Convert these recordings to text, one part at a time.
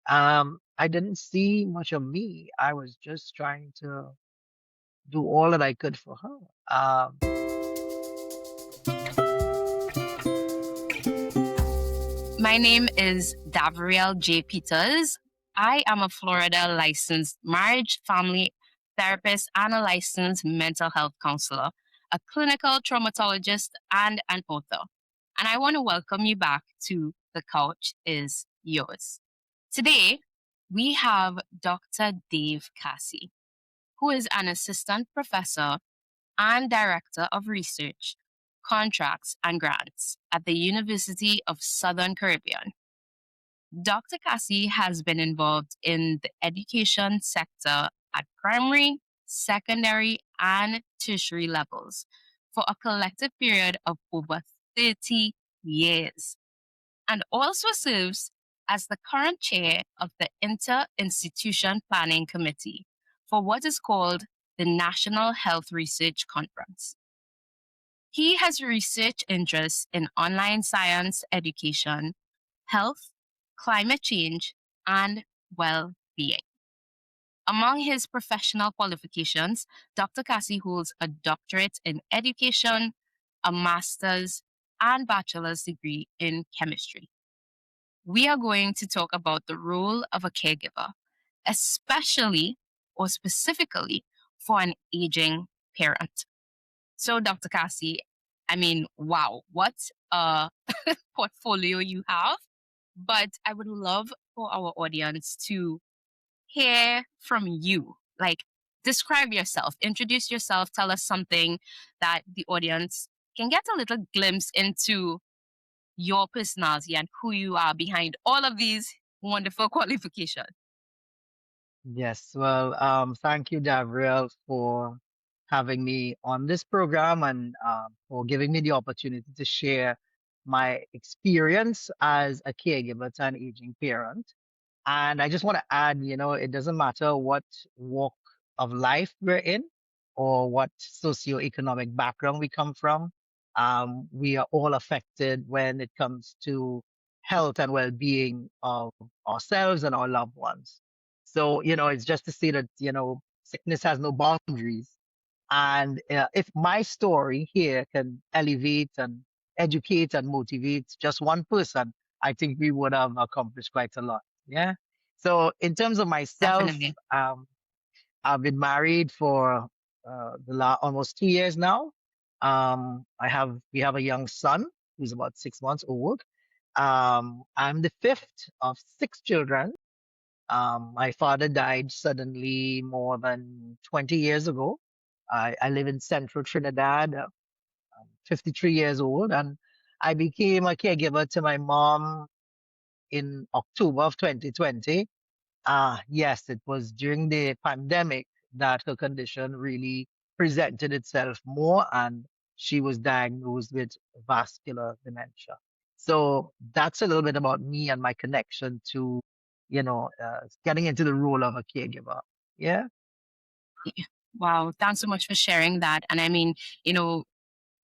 I didn't see much of me. I was just trying to do all that I could for her. My name is Davriel J. Peters. I am a Florida licensed marriage, family therapist, and a licensed mental health counselor, a clinical traumatologist, and an author. And I want to welcome you back to The Couch is Yours. Today, we have Dr. Dave Cassie, who is an assistant professor and Director of Research, Contracts, and Grants at the University of Southern Caribbean. Dr. Cassie has been involved in the education sector at primary, secondary, and tertiary levels for a collective period of over 30 years, and also serves as the current chair of the Inter-Institution Planning Committee for what is called the National Health Research Conference. He has research interests in online science education, health, climate change, and well-being. Among his professional qualifications, Dr. Cassie holds a doctorate in education, a master's, and bachelor's degree in chemistry. We are going to talk about the role of a caregiver, especially or specifically for an aging parent. So, Dr. Cassie, I mean, wow, what a portfolio you have. But I would love for our audience to hear from you. Like, describe yourself, introduce yourself, tell us something that the audience can get a little glimpse into your personality and who you are behind all of these wonderful qualifications. Yes, well, thank you, Davriel, for having me on this program and for giving me the opportunity to share my experience as a caregiver to an aging parent. And I just want to add, it doesn't matter what walk of life we're in or what socioeconomic background we come from. We are all affected when it comes to health and well-being of ourselves and our loved ones. So, it's just to say that, sickness has no boundaries. And if my story here can elevate and educate and motivate just one person, I think we would have accomplished quite a lot. Yeah. So in terms of myself, Definitely. I've been married for almost 2 years now. We have a young son who's about 6 months old. I'm the fifth of six children. My father died suddenly more than 20 years ago. I live in central Trinidad. I'm 53 years old, and I became a caregiver to my mom in October of 2020. Yes, it was during the pandemic that her condition really presented itself more, and she was diagnosed with vascular dementia. So that's a little bit about me and my connection to, getting into the role of a caregiver. Yeah. Wow. Thanks so much for sharing that. And I mean, you know,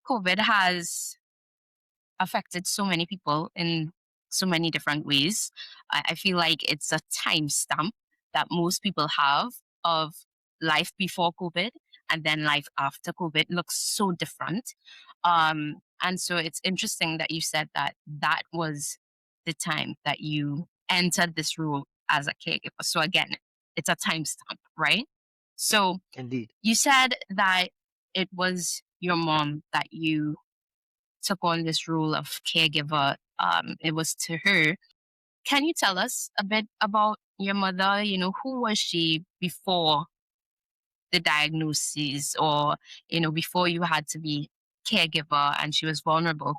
COVID has affected so many people in so many different ways. I feel like it's a timestamp that most people have of life before COVID and then life after COVID looks so different. And so it's interesting that you said that that was the time that you entered this role as a caregiver. So again, it's a timestamp, right? So Indeed. you said that it was your mom that you took on this role of caregiver. It was to her. Can you tell us a bit about your mother? You know, who was she before the diagnosis, or before you had to be caregiver and she was vulnerable?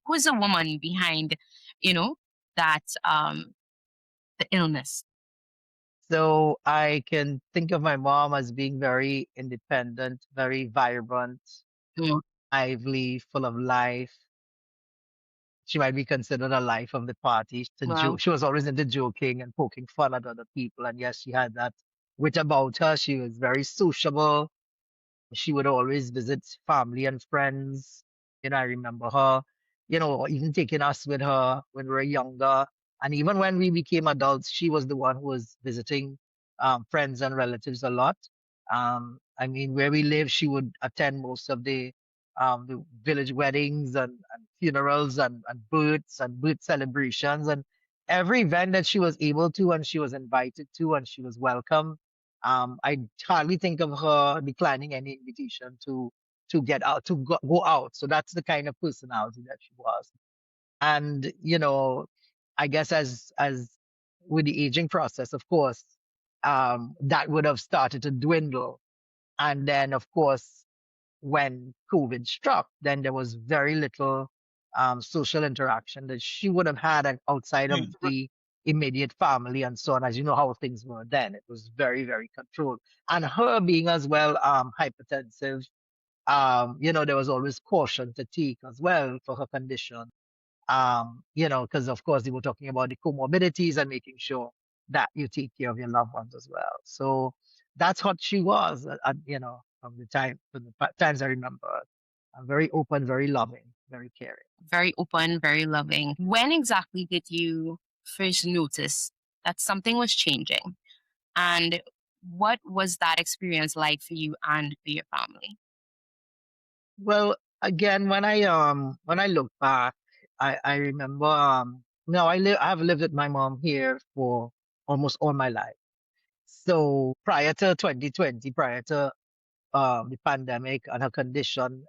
Who's the woman behind, you know, that the illness? So I can think of my mom as being very independent, very vibrant, Mm. lively, full of life. She might be considered a life of the party. Wow. She was always into joking and poking fun at other people. And yes, she had that wit about her. She was very sociable. She would always visit family and friends. I remember her, even taking us with her when we were younger And even when we became adults, she was the one who was visiting friends and relatives a lot. I mean, where we live, she would attend most of the village weddings and funerals and births and birth celebrations and every event that she was able to and she was invited to and she was welcome. I hardly think of her declining any invitation to get out to go out. So that's the kind of personality that she was. And I guess as with the aging process, of course, that would have started to dwindle. And then, of course, when COVID struck, then there was very little social interaction that she would have had outside of the immediate family and so on. As you know how things were then, it was very, very controlled. And her being as well hypertensive, there was always caution to take as well for her condition. Because of course they were talking about the comorbidities and making sure that you take care of your loved ones as well. So that's what she was, from the times I remember. Very open, very loving, very caring. Very open, very loving. When exactly did you first notice that something was changing? And what was that experience like for you and for your family? Well, again, when I look back, I remember no, I have lived with my mom here for almost all my life. So prior to 2020, prior to the pandemic and her condition,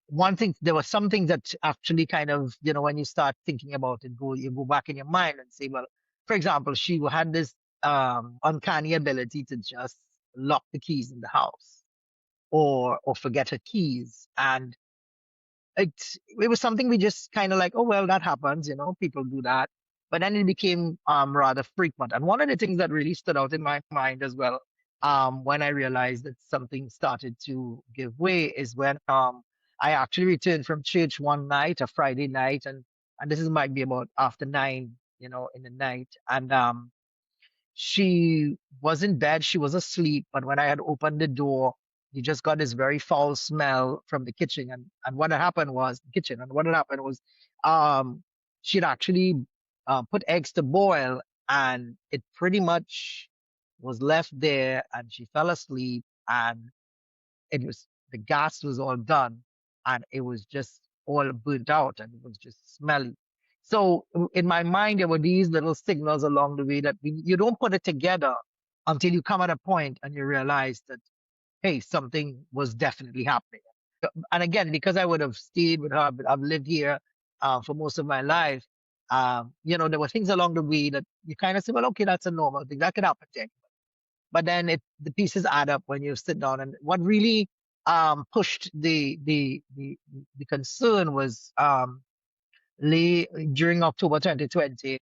one thing there was something that actually kind of when you start thinking about it, you go back in your mind and say, well, for example, she had this uncanny ability to just lock the keys in the house or forget her keys, and it was something we just kind of like, oh well, that happens, people do that. But then it became rather frequent. And one of the things that really stood out in my mind as well, when I realized that something started to give way, is when I actually returned from church one night, a Friday night, and this is might be about after 9, in the night, and she was in bed, she was asleep, but when I had opened the door, you just got this very foul smell from the kitchen. And what had happened was um she'd actually put eggs to boil, and it pretty much was left there, and she fell asleep, and it was the gas was all done, and it was just all burnt out, and it was just smelly. So in my mind, there were these little signals along the way that you don't put it together until you come at a point and you realize that, hey, something was definitely happening. And again, because I would have stayed with her, I've lived here for most of my life. There were things along the way that you kind of say, well, okay, that's a normal thing that could happen to anyone. But then the pieces add up when you sit down. And what really pushed the concern was during October 2020.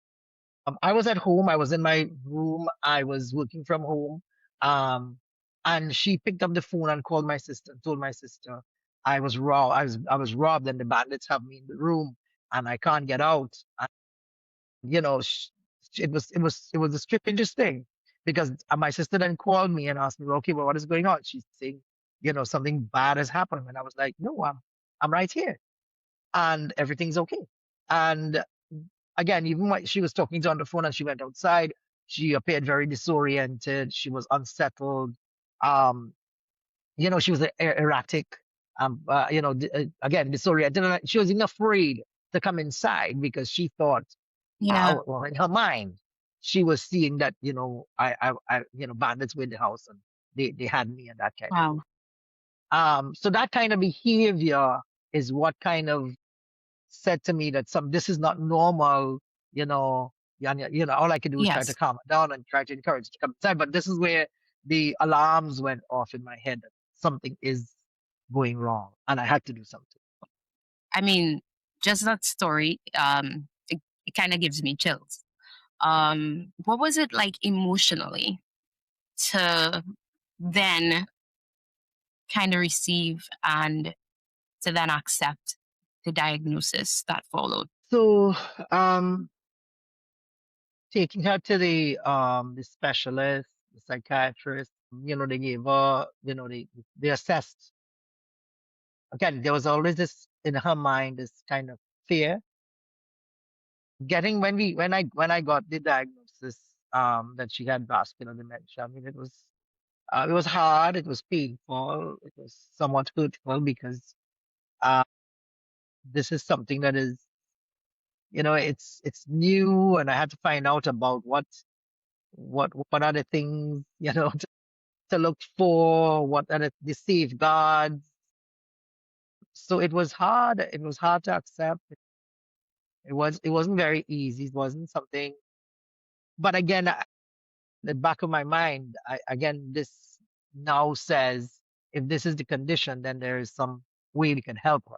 I was at home. I was in my room. I was working from home. Um, and she picked up the phone and called my sister and told my sister I was robbed. I was robbed, and the bandits have me in the room, and I can't get out. And, you know, sh it was the strangest thing, because my sister then called me and asked me, "Well, okay, well, what is going on?" She's saying, something bad has happened, and I was like, "No, I'm right here, and everything's okay." And again, even when she was talking to on the phone and she went outside, she appeared very disoriented. She was unsettled. Um, she was erratic. Again, disoriented. And she was even afraid to come inside because she thought, Yeah. well, in her mind, she was seeing that, bandits were in the house and they had me and that kind of thing. Wow. So that kind of behavior is what kind of said to me that this is not normal, you know, all I could do was try to Yes. calm her down and try to encourage her to come inside. But this is where the alarms went off in my head that something is going wrong and I had to do something. I mean, just that story, it kind of gives me chills. What was it like emotionally to then kind of receive and to then accept the diagnosis that followed? So taking her to the specialist, the psychiatrist, they gave her, they assessed. Again, there was always this in her mind, this kind of fear getting when I got the diagnosis that she had vascular dementia. I mean, it was hard, it was painful, it was somewhat hurtful because uh, this is something that is, it's new, and I had to find out about what are the things, to look for, what are the safeguards. So it was hard. It was hard to accept. It wasn't very easy. It wasn't something. But again, the back of my mind, again, this now says if this is the condition, then there is some way we can help her.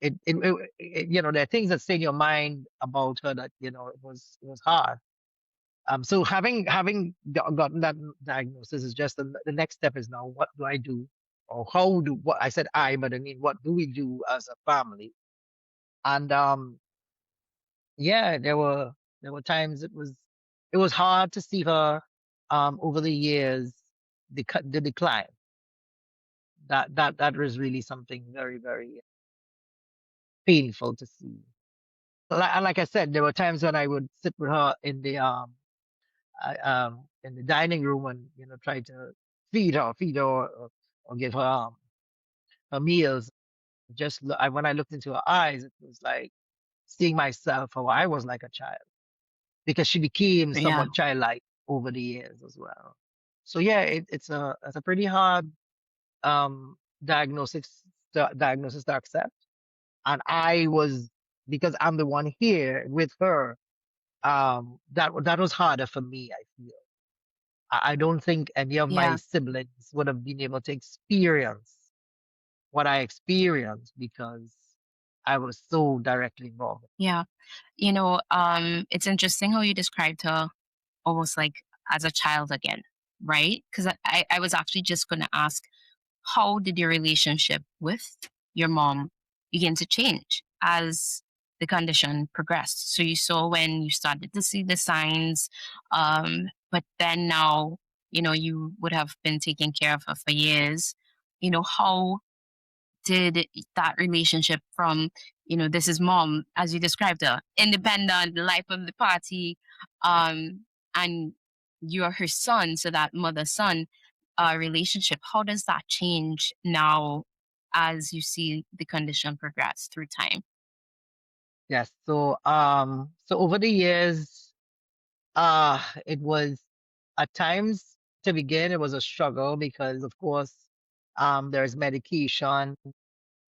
There are things that stay in your mind about her that it was hard. So gotten that diagnosis is just the next step is now what do I do, or how do what I said I, but I mean what do we do as a family? And yeah, there were times it was hard to see her over the years the decline. That was really something very, very painful to see. And like I said, there were times when I would sit with her in the dining room and try to feed her, or give her her meals. When I looked into her eyes, it was like seeing myself how I was like a child, because she became Yeah. somewhat childlike over the years as well. So yeah, it's a pretty hard um diagnosis to accept. And I was, because I'm the one here with her, that was harder for me, I feel. I don't think any of my Yeah. siblings would have been able to experience what I experienced because I was so directly involved. Yeah. It's interesting how you described her almost like as a child again, right? Because I was actually just going to ask, how did your relationship with your mom begin to change as the condition progressed? So you saw when you started to see the signs, but then now, you would have been taking care of her for years. How did that relationship from, this is mom, as you described her, independent, the life of the party, and you're her son, so that mother son relationship, how does that change now as you see the condition progress through time? Yes. So over the years, it was at times, to begin, it was a struggle because of course, there's medication,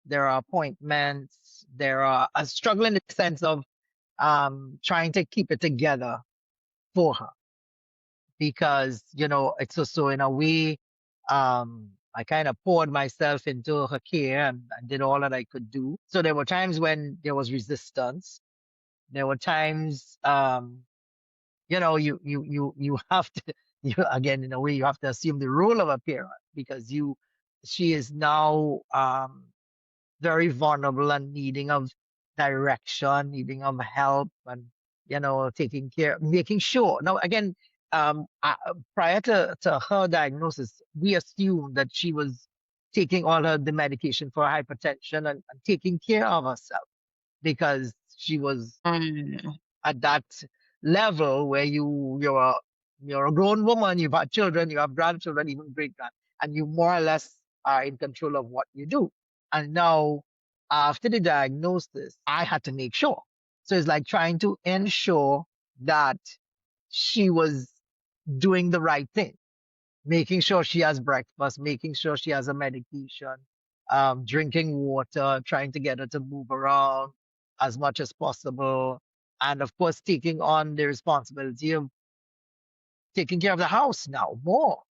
there are appointments, there are a struggle in the sense of trying to keep it together for her, because it's so in a way, I kind of poured myself into her care, and I did all that I could do. So there were times when there was resistance. There were times, you have to, again, in a way, you have to assume the role of a parent, because she is now very vulnerable and needing of direction, needing of help, and taking care, making sure. Now, again, prior to her diagnosis, we assumed that she was taking all the medication for hypertension, and taking care of herself, because she was Mm, at that level where you're a grown woman, you've had children, you have grandchildren, even great grand, and you more or less are in control of what you do. And now, after the diagnosis, I had to make sure. So it's like trying to ensure that she was doing the right thing, making sure she has breakfast, making sure she has a medication, drinking water, trying to get her to move around as much as possible. And of course, taking on the responsibility of taking care of the house now more.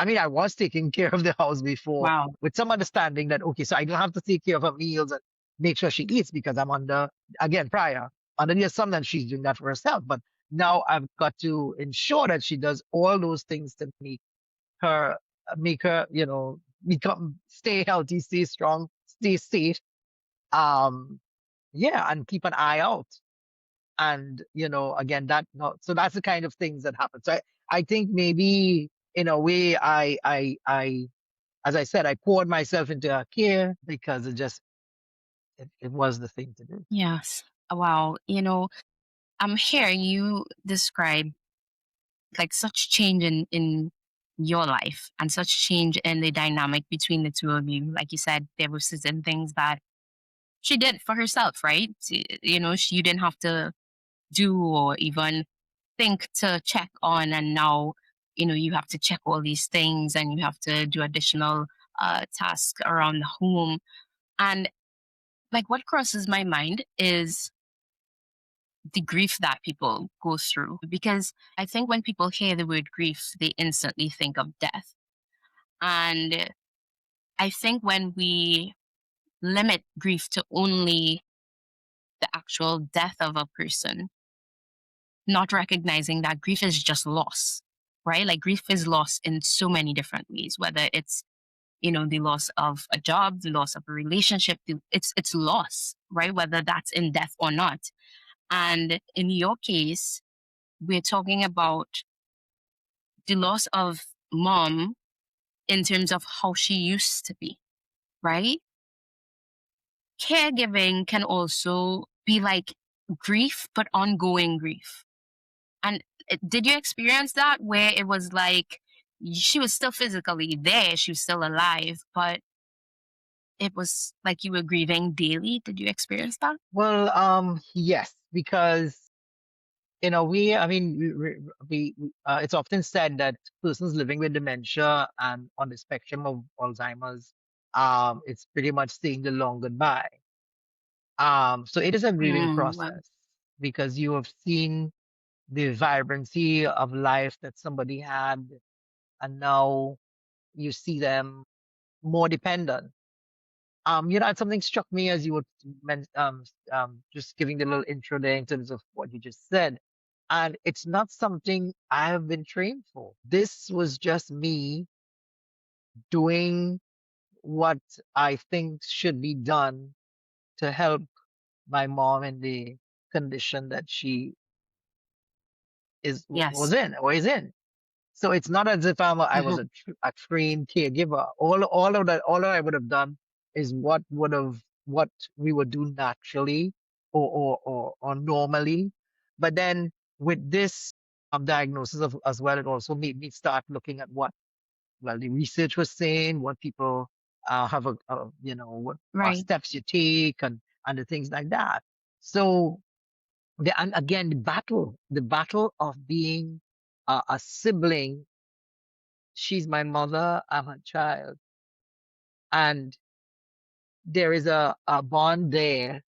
I mean, I was taking care of the house before wow. with some understanding that, okay, so I don't have to take care of her meals and make sure she eats, because I'm again, prior, under the assumption that she's doing that for herself. But now I've got to ensure that she does all those things to her, make her, stay healthy, stay strong, stay safe. Um, yeah, and keep an eye out. And again, so that's the kind of things that happen. So I think maybe in a way, as I said, I poured myself into her care because it was the thing to do. Yes. Wow, I'm hearing you describe like such change in your life and such change in the dynamic between the two of you. Like you said, there were certain things that she did for herself, right? You didn't have to do or even think to check on, and now you have to check all these things and you have to do additional tasks around the home. And like what crosses my mind is the grief that people go through, because I think when people hear the word grief they instantly think of death. And I think when we limit grief to only the actual death of a person, not recognizing that grief is just loss, right? Like grief is loss in so many different ways, whether it's the loss of a job, the loss of a relationship, it's loss, right? Whether that's in death or not. And in your case, we're talking about the loss of mom in terms of how she used to be, right? Caregiving can also be like grief, but ongoing grief. And did you experience that where it was like she was still physically there, she was still alive, but it was like you were grieving daily? Did you experience that? Well, yes, because I mean, it's often said that persons living with dementia and on the spectrum of Alzheimer's, it's pretty much saying the long goodbye. So it is a grieving Well, process because you have seen the vibrancy of life that somebody had, and now you see them more dependent. And something struck me as you were just giving the little intro there in terms of what you just said. And it's not something I have been trained for. This was just me doing what I think should be done to help my mom in the condition that she was yes. in or is in. So it's not as if I was Hmm. a trained caregiver. All I would have done is what we would do naturally or normally. But then with this diagnosis of as well, it also made me start looking at what the research was saying, what people have what are Right. steps you take and the things like that. So and again, the battle of being a sibling. She's my mother, I'm her child. And there is a bond there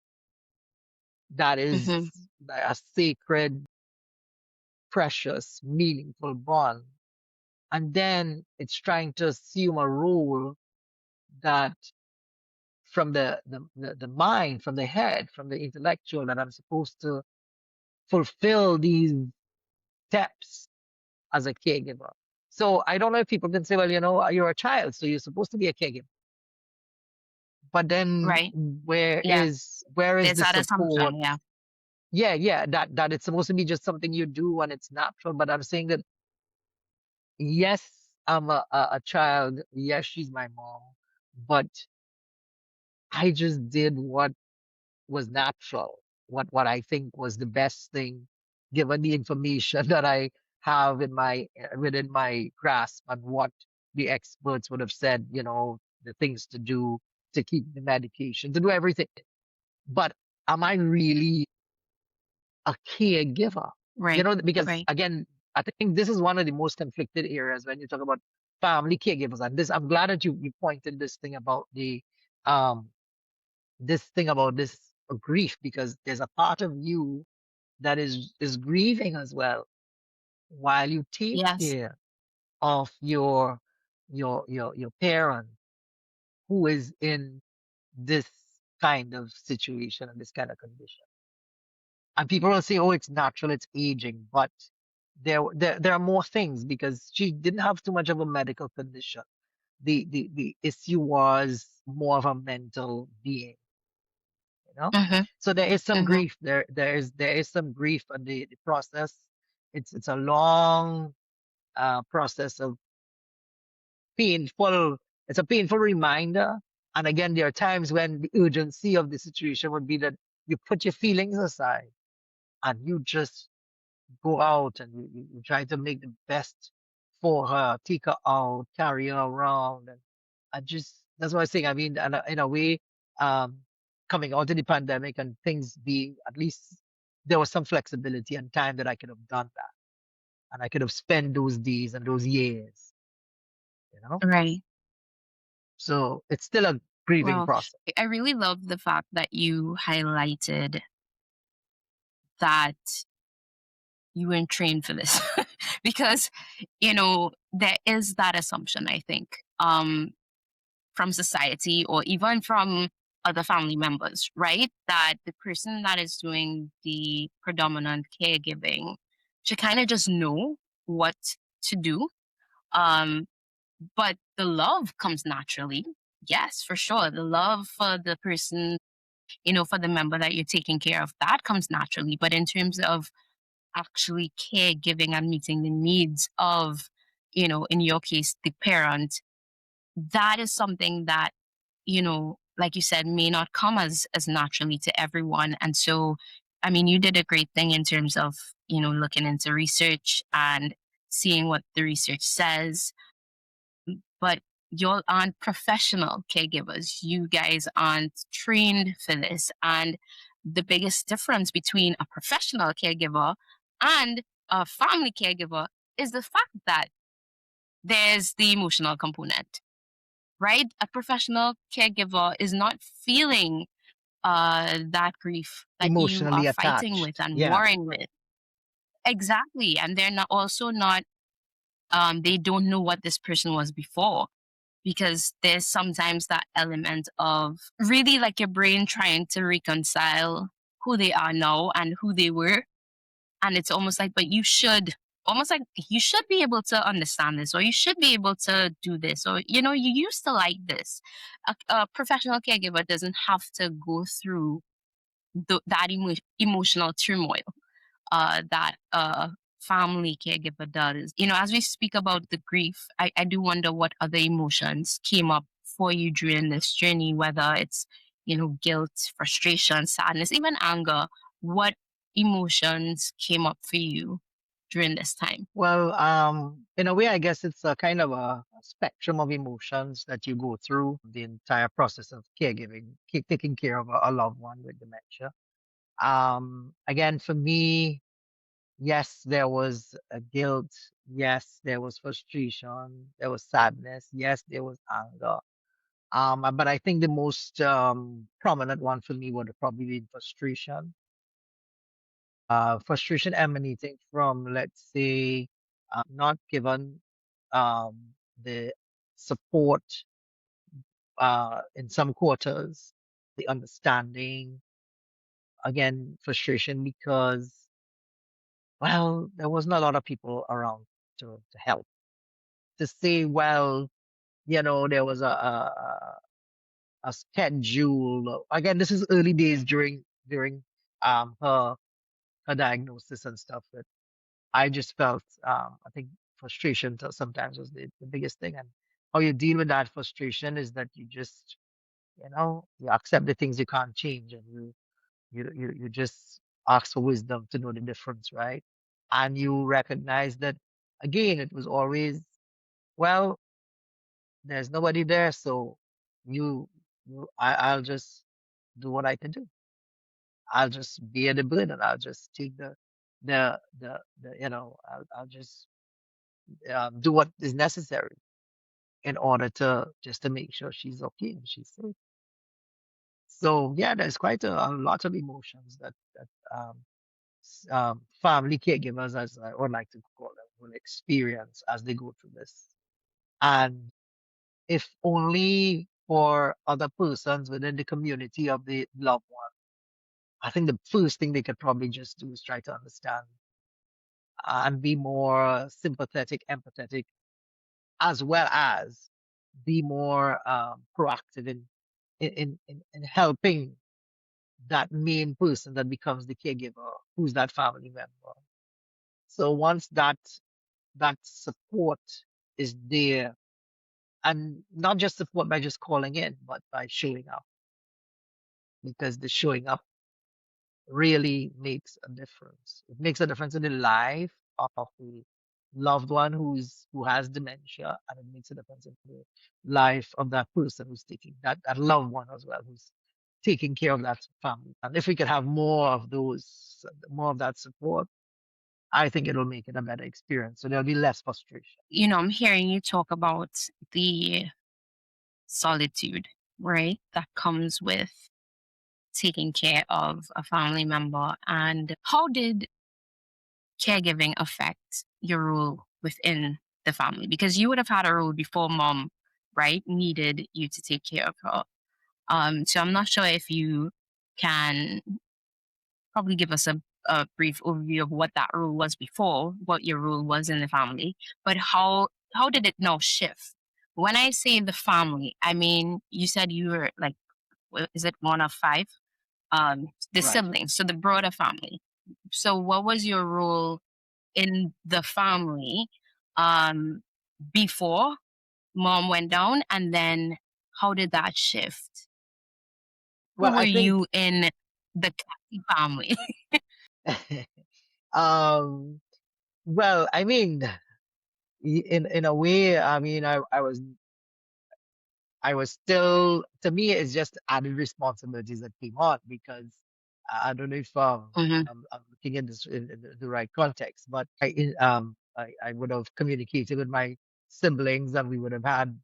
that is Hmm. a sacred, precious, meaningful bond. And then it's trying to assume a role that from the mind, from the head, from the intellectual, that I'm supposed to fulfill these steps as a caregiver. So I don't know if people can say, well, you're a child, so you're supposed to be a caregiver. But then Right. where Yeah. is There's the that support? assumption. Yeah. Yeah, that it's supposed to be just something you do and it's natural. But I'm saying that yes, I'm a child. Yes, she's my mom, but I just did what was natural, what I think was the best thing, given the information that I have within my grasp and what the experts would have said. The things to do to keep the medication, to do everything. But am I really a caregiver? Right. Because Right. again, I think this is one of the most conflicted areas when you talk about family caregivers. And this, I'm glad that you pointed this thing about um this grief, because there's a part of you that is grieving as well while you take Yes. care of your parent who is in this kind of situation and this kind of condition. And people will say, "Oh, it's natural, it's aging," but there are more things because she didn't have too much of a medical condition. The issue was more of a mental being, you know. Hmm. So there is some Hmm. grief there is some grief on the process. It's a long process of painful. It's a painful reminder. And again, there are times when the urgency of the situation would be that you put your feelings aside and you just go out and you try to make the best for her, take her out, carry her around. And I just, that's what I think. I mean, and in a way, um, coming out of the pandemic and things being, at least there was some flexibility and time that I could have done that. And I could have spent those days and those years, you know? Right. So it's still a grieving Well, process. I really love the fact that you highlighted that you weren't trained for this because, there is that assumption, I think, from society or even from other family members, right? That the person that is doing the predominant caregiving should kind of just know what to do. Um, but the love comes naturally. Yes, for sure. The love for the person, for the member that you're taking care of, that comes naturally. But in terms of actually caregiving and meeting the needs of, in your case, the parent, that is something that, like you said, may not come as naturally to everyone. And so, I mean, you did a great thing in terms of, looking into research and seeing what the research says. But y'all aren't professional caregivers. You guys aren't trained for this. And the biggest difference between a professional caregiver and a family caregiver is the fact that there's the emotional component, right? A professional caregiver is not feeling that grief that you are Emotionally fighting with attached. and Yeah. warring with. Exactly. And they're not also not they don't know what this person was before, because there's sometimes that element of really like your brain trying to reconcile who they are now and who they were. And it's almost like, but you should, almost like you should be able to understand this, or you should be able to do this, or, you used to like this. A professional caregiver doesn't have to go through that emotional turmoil that family caregiver does. As we speak about the grief, I do wonder what other emotions came up for you during this journey, whether it's, guilt, frustration, sadness, even anger. What emotions came up for you during this time? Well, in a way, I guess it's a kind of a spectrum of emotions that you go through the entire process of caregiving, taking care of a loved one with dementia. Again, for me, yes, there was a guilt. Yes, there was frustration. There was sadness. Yes, there was anger. But I think the most prominent one for me would have probably been frustration. Frustration emanating from, let's say, not given um, the support in some quarters, the understanding. Again, frustration because, well, there wasn't a lot of people around to help. To say, well, there was a schedule. Again, this is early days during her diagnosis and stuff. But I just felt, I think frustration sometimes was the biggest thing. And how you deal with that frustration is that you just, you accept the things you can't change, and you just ask for wisdom to know the difference, right? And you recognize that, again, it was always, well, there's nobody there, so you, I'll just do what I can do. I'll just bear the burden. I'll just take I'll just do what is necessary in order to just to make sure she's okay and she's safe. So yeah, there's quite a lot of emotions that family caregivers, as I would like to call them, will experience as they go through this. And if only for other persons within the community of the loved one, I think the first thing they could probably just do is try to understand and be more sympathetic, empathetic, as well as be more proactive in helping that main person that becomes the caregiver, who's that family member. So once that support is there, and not just support by just calling in, but by showing up, because the showing up really makes a difference. It makes a difference in the life of the loved one who has dementia, and it makes a difference in the life of that person who's taking that loved one as well, who's taking care of that family. And if we could have more of those, more of that support, I think it'll make it a better experience. So there'll be less frustration. I'm hearing you talk about the solitude, right? That comes with taking care of a family member. And how did caregiving affect your role within the family? Because you would have had a role before mom, right, needed you to take care of her. So I'm not sure if you can probably give us a brief overview of what that rule was before, what your rule was in the family, but how did it now shift? When I say the family, I mean you said you were like, is it one of five? The Right. siblings, so the broader family. So what was your role in the family um, before mom went down, and then how did that shift? Who Well, were I think you in the Cassie family? um well, I mean, in a way, I mean, I was still, to me, it's just added responsibilities that came on because I don't know if Hmm. I'm looking in this in the right context, but I would have communicated with my siblings and we would have had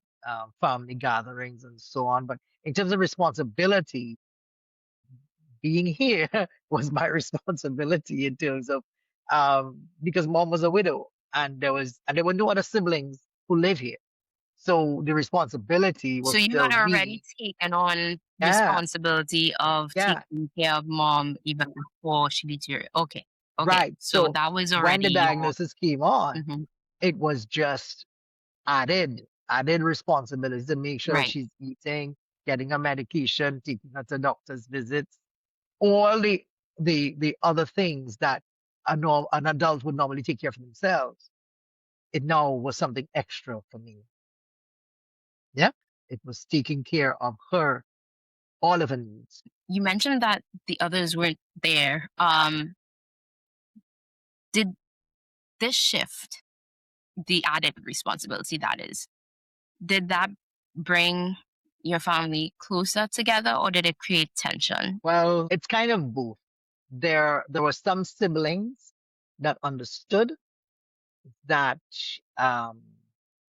family gatherings and so on. But in terms of responsibility, being here was my responsibility in terms of because mom was a widow and there were no other siblings who live here. So the responsibility So was you had still already me. taken on Yeah, responsibility of yeah, taking care of mom even before she deteriorated. Okay, okay. right. So So that was when already the your. diagnosis came on, Mhm. it was just added responsibilities to make sure that Right. she's eating, getting her medication, taking her to doctor's visits, all the other things that an adult would normally take care of themselves. It now was something extra for me. Yeah, it was taking care of her, all of her needs. You mentioned that the others weren't there. Did this shift, the added responsibility that is, did that bring your family closer together or did it create tension? Well, it's kind of both. There were some siblings that understood that um,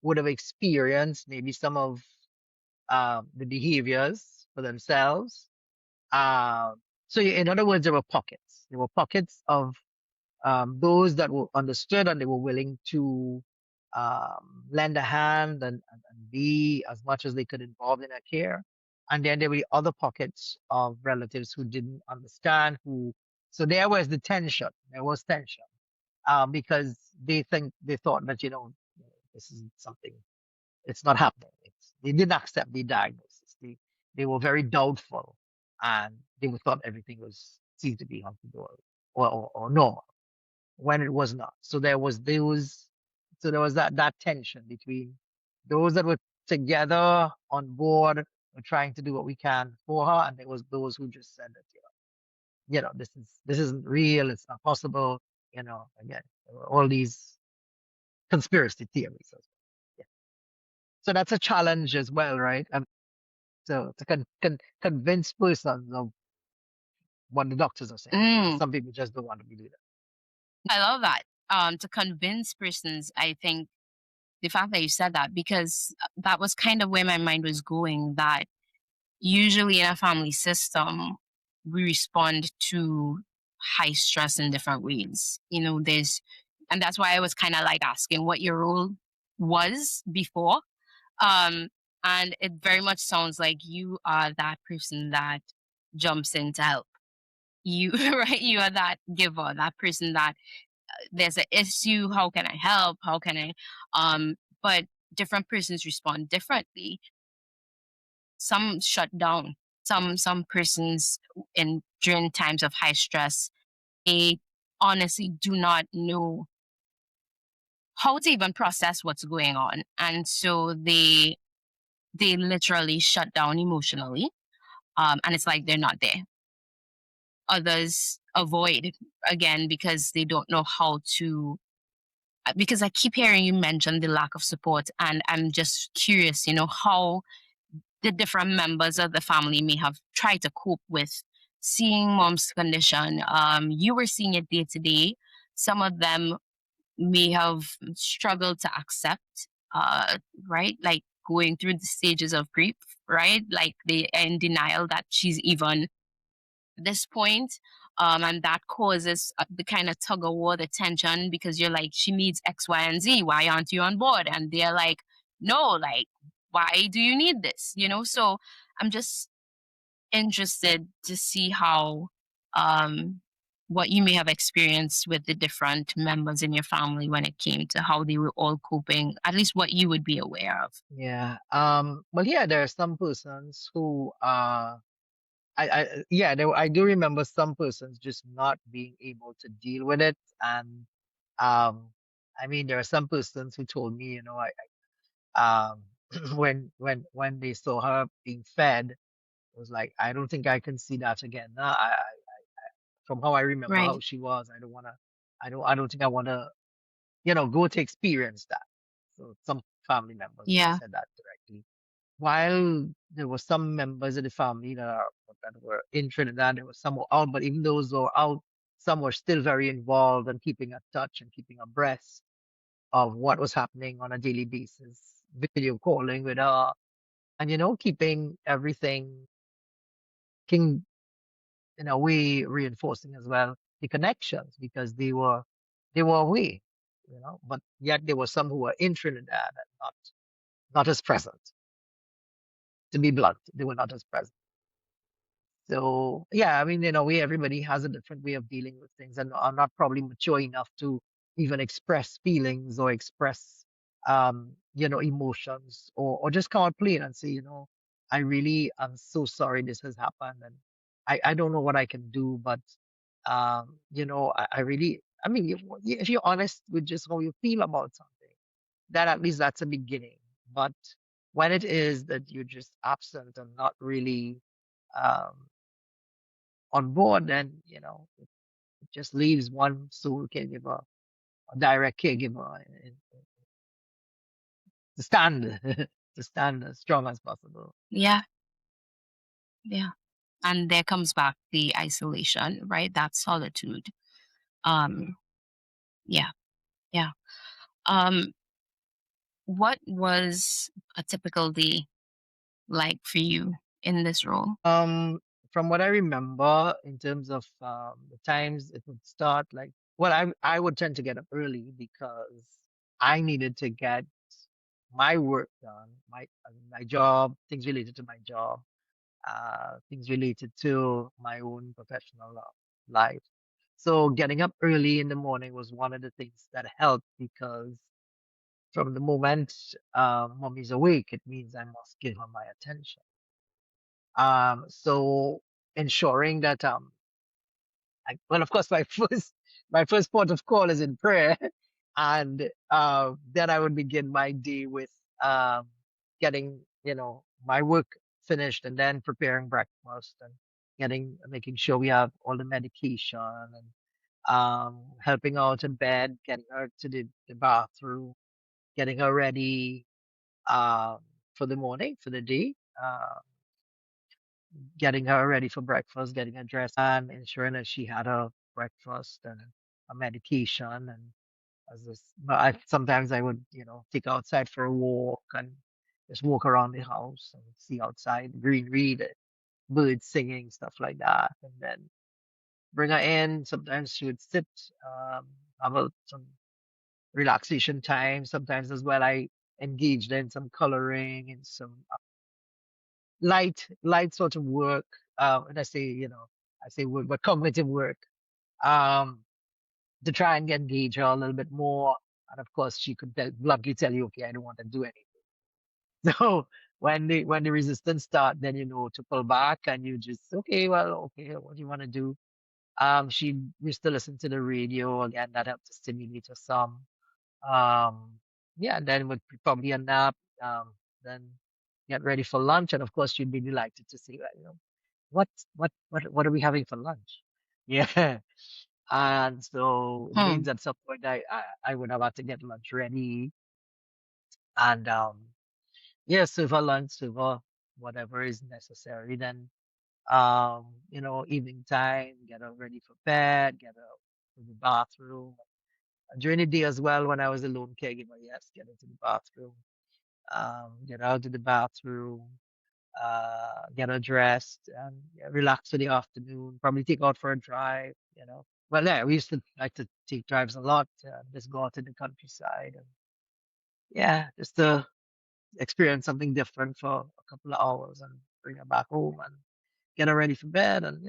would have experienced maybe some of the behaviors for themselves. So in other words, there were pockets. There were pockets of those that were understood and they were willing to lend a hand and be as much as they could involved in her care. And then there were other pockets of relatives who didn't understand, so there was the tension. There was tension because they thought that, this is something, it's not happening. They didn't accept the diagnosis. They were very doubtful and they thought everything was seemed to be hunky dory or normal when it was not. So there was that tension between those that were together on board, were trying to do what we can for her, and there was those who just said that, this isn't real, it's not possible, again, there were all these conspiracy theories as well. Yeah. So that's a challenge as well, right? So to convince persons of what the doctors are saying, because Mm, some people just don't want to believe it. I love that. To convince persons, I think the fact that you said that, because that was kind of where my mind was going, that usually in a family system, we respond to high stress in different ways. And that's why I was kind of like asking what your role was before. Um, and it very much sounds like you are that person that jumps in to help. You, right? You are that giver, that person that there's an issue. How can I help? How can I? But different persons respond differently. Some shut down. Some persons in during times of high stress, they honestly do not know how to even process what's going on, and so they literally shut down emotionally. And it's like they're not there. others avoid, again, because they don't know how to. Because I keep hearing you mention the lack of support, and I'm just curious, how the different members of the family may have tried to cope with seeing mom's condition. You were seeing it day to day. Some of them may have struggled to accept, uh, right? Like going through the stages of grief, right? Like they are in denial that she's even this point. And that causes the kind of tug of war, the tension, because you're like, she needs X, Y, and Z. Why aren't you on board? And they're like, no, like, why do you need this? So I'm just interested to see how, um, what you may have experienced with the different members in your family when it came to how they were all coping, at least what you would be aware of. Yeah. Well, yeah, there are some persons who yeah, I do remember some persons just not being able to deal with it. And um I mean, there are some persons who told me, when they saw her being fed, it was like, I don't think I can see that again. From how I remember Right. how she was, I don't think I wanna, go to experience that. So some family members, they Yeah. said that directly. While there were some members of the family that were in Trinidad, there were some were out, but even those who were out, some were still very involved and keeping a touch and keeping abreast of what was happening on a daily basis, video calling with her, and keeping everything, king in a way reinforcing as well the connections, because they were away, but yet there were some who were in Trinidad and not as present. To be blunt, they were not as present. So yeah, I mean, everybody has a different way of dealing with things, and are not probably mature enough to even express feelings or express, emotions, or just come out plain and say, I really am so sorry this has happened, and I don't know what I can do, but I really, I mean, if you're honest with just how you feel about something, that at least that's a beginning. But when it is that you're just absent and not really um, on board, then it just leaves one sole caregiver, a direct caregiver, to stand to stand as strong as possible. Yeah. Yeah. And there comes back the isolation, right? That solitude. Um, yeah. Yeah. Um, what was a typical day like for you in this role? Um, from what I remember, in terms of the times it would start, like, well, I would tend to get up early because I needed to get my work done, my job, things related to my job, things related to my own professional life. So getting up early in the morning was one of the things that helped, because from the moment mommy's awake, it means I must give her my attention. So ensuring that well, of course, my first port of call is in prayer, and then I would begin my day with getting my work finished, and then preparing breakfast, and making sure we have all the medication, and helping out in bed, getting her to the bathroom, getting her ready um, for the morning, for the day. Uh, Getting her ready for breakfast, getting her dressed, and ensuring that she had her breakfast and a medication. And but sometimes I would, take her outside for a walk and just walk around the house and see outside, read it, birds singing, stuff like that. And then bring her in. Sometimes she would sit, um, some relaxation time. Sometimes as well, I engaged in some coloring and some light sort of work. And I say work, but cognitive work, um, to try and engage her a little bit more. And of course, she could bluntly tell you, okay, I don't want to do anything. So when the resistance start, then to pull back, and you just, okay, well, okay, what do you want to do? She used to listen to the radio again. That helped to stimulate her some. Um, yeah, and then would probably a nap. Then get ready for lunch, and of course, she'd be delighted to see, well, what are we having for lunch? Yeah. And so it Hmm. means at some point I would have had to get lunch ready and yeah, serve lunch, serve whatever is necessary. Then evening time, get her ready for bed, get her to the bathroom. During the day as well, when I was a lone caregiver, yes, get her to the bathroom, get out to the bathroom, get her dressed, and yeah, relax for the afternoon. Probably take out for a drive. Well, yeah, we used to like to take drives a lot, just go out in the countryside, and yeah, just to experience something different for a couple of hours and bring her back home and get her ready for bed, and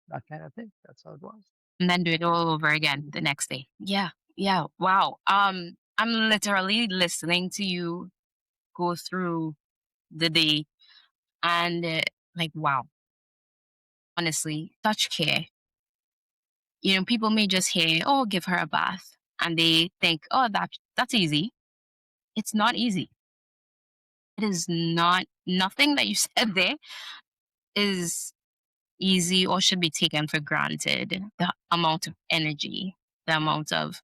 that kind of thing. That's how it was. And then do it all over again the next day. Yeah. Yeah. Wow. I'm literally listening to you go through the day and like, wow, honestly, such care. People may just hear, oh, give her a bath. And they think, oh, that's easy. It's not easy. It is not, nothing that you said there is easy or should be taken for granted. The amount of energy, the amount of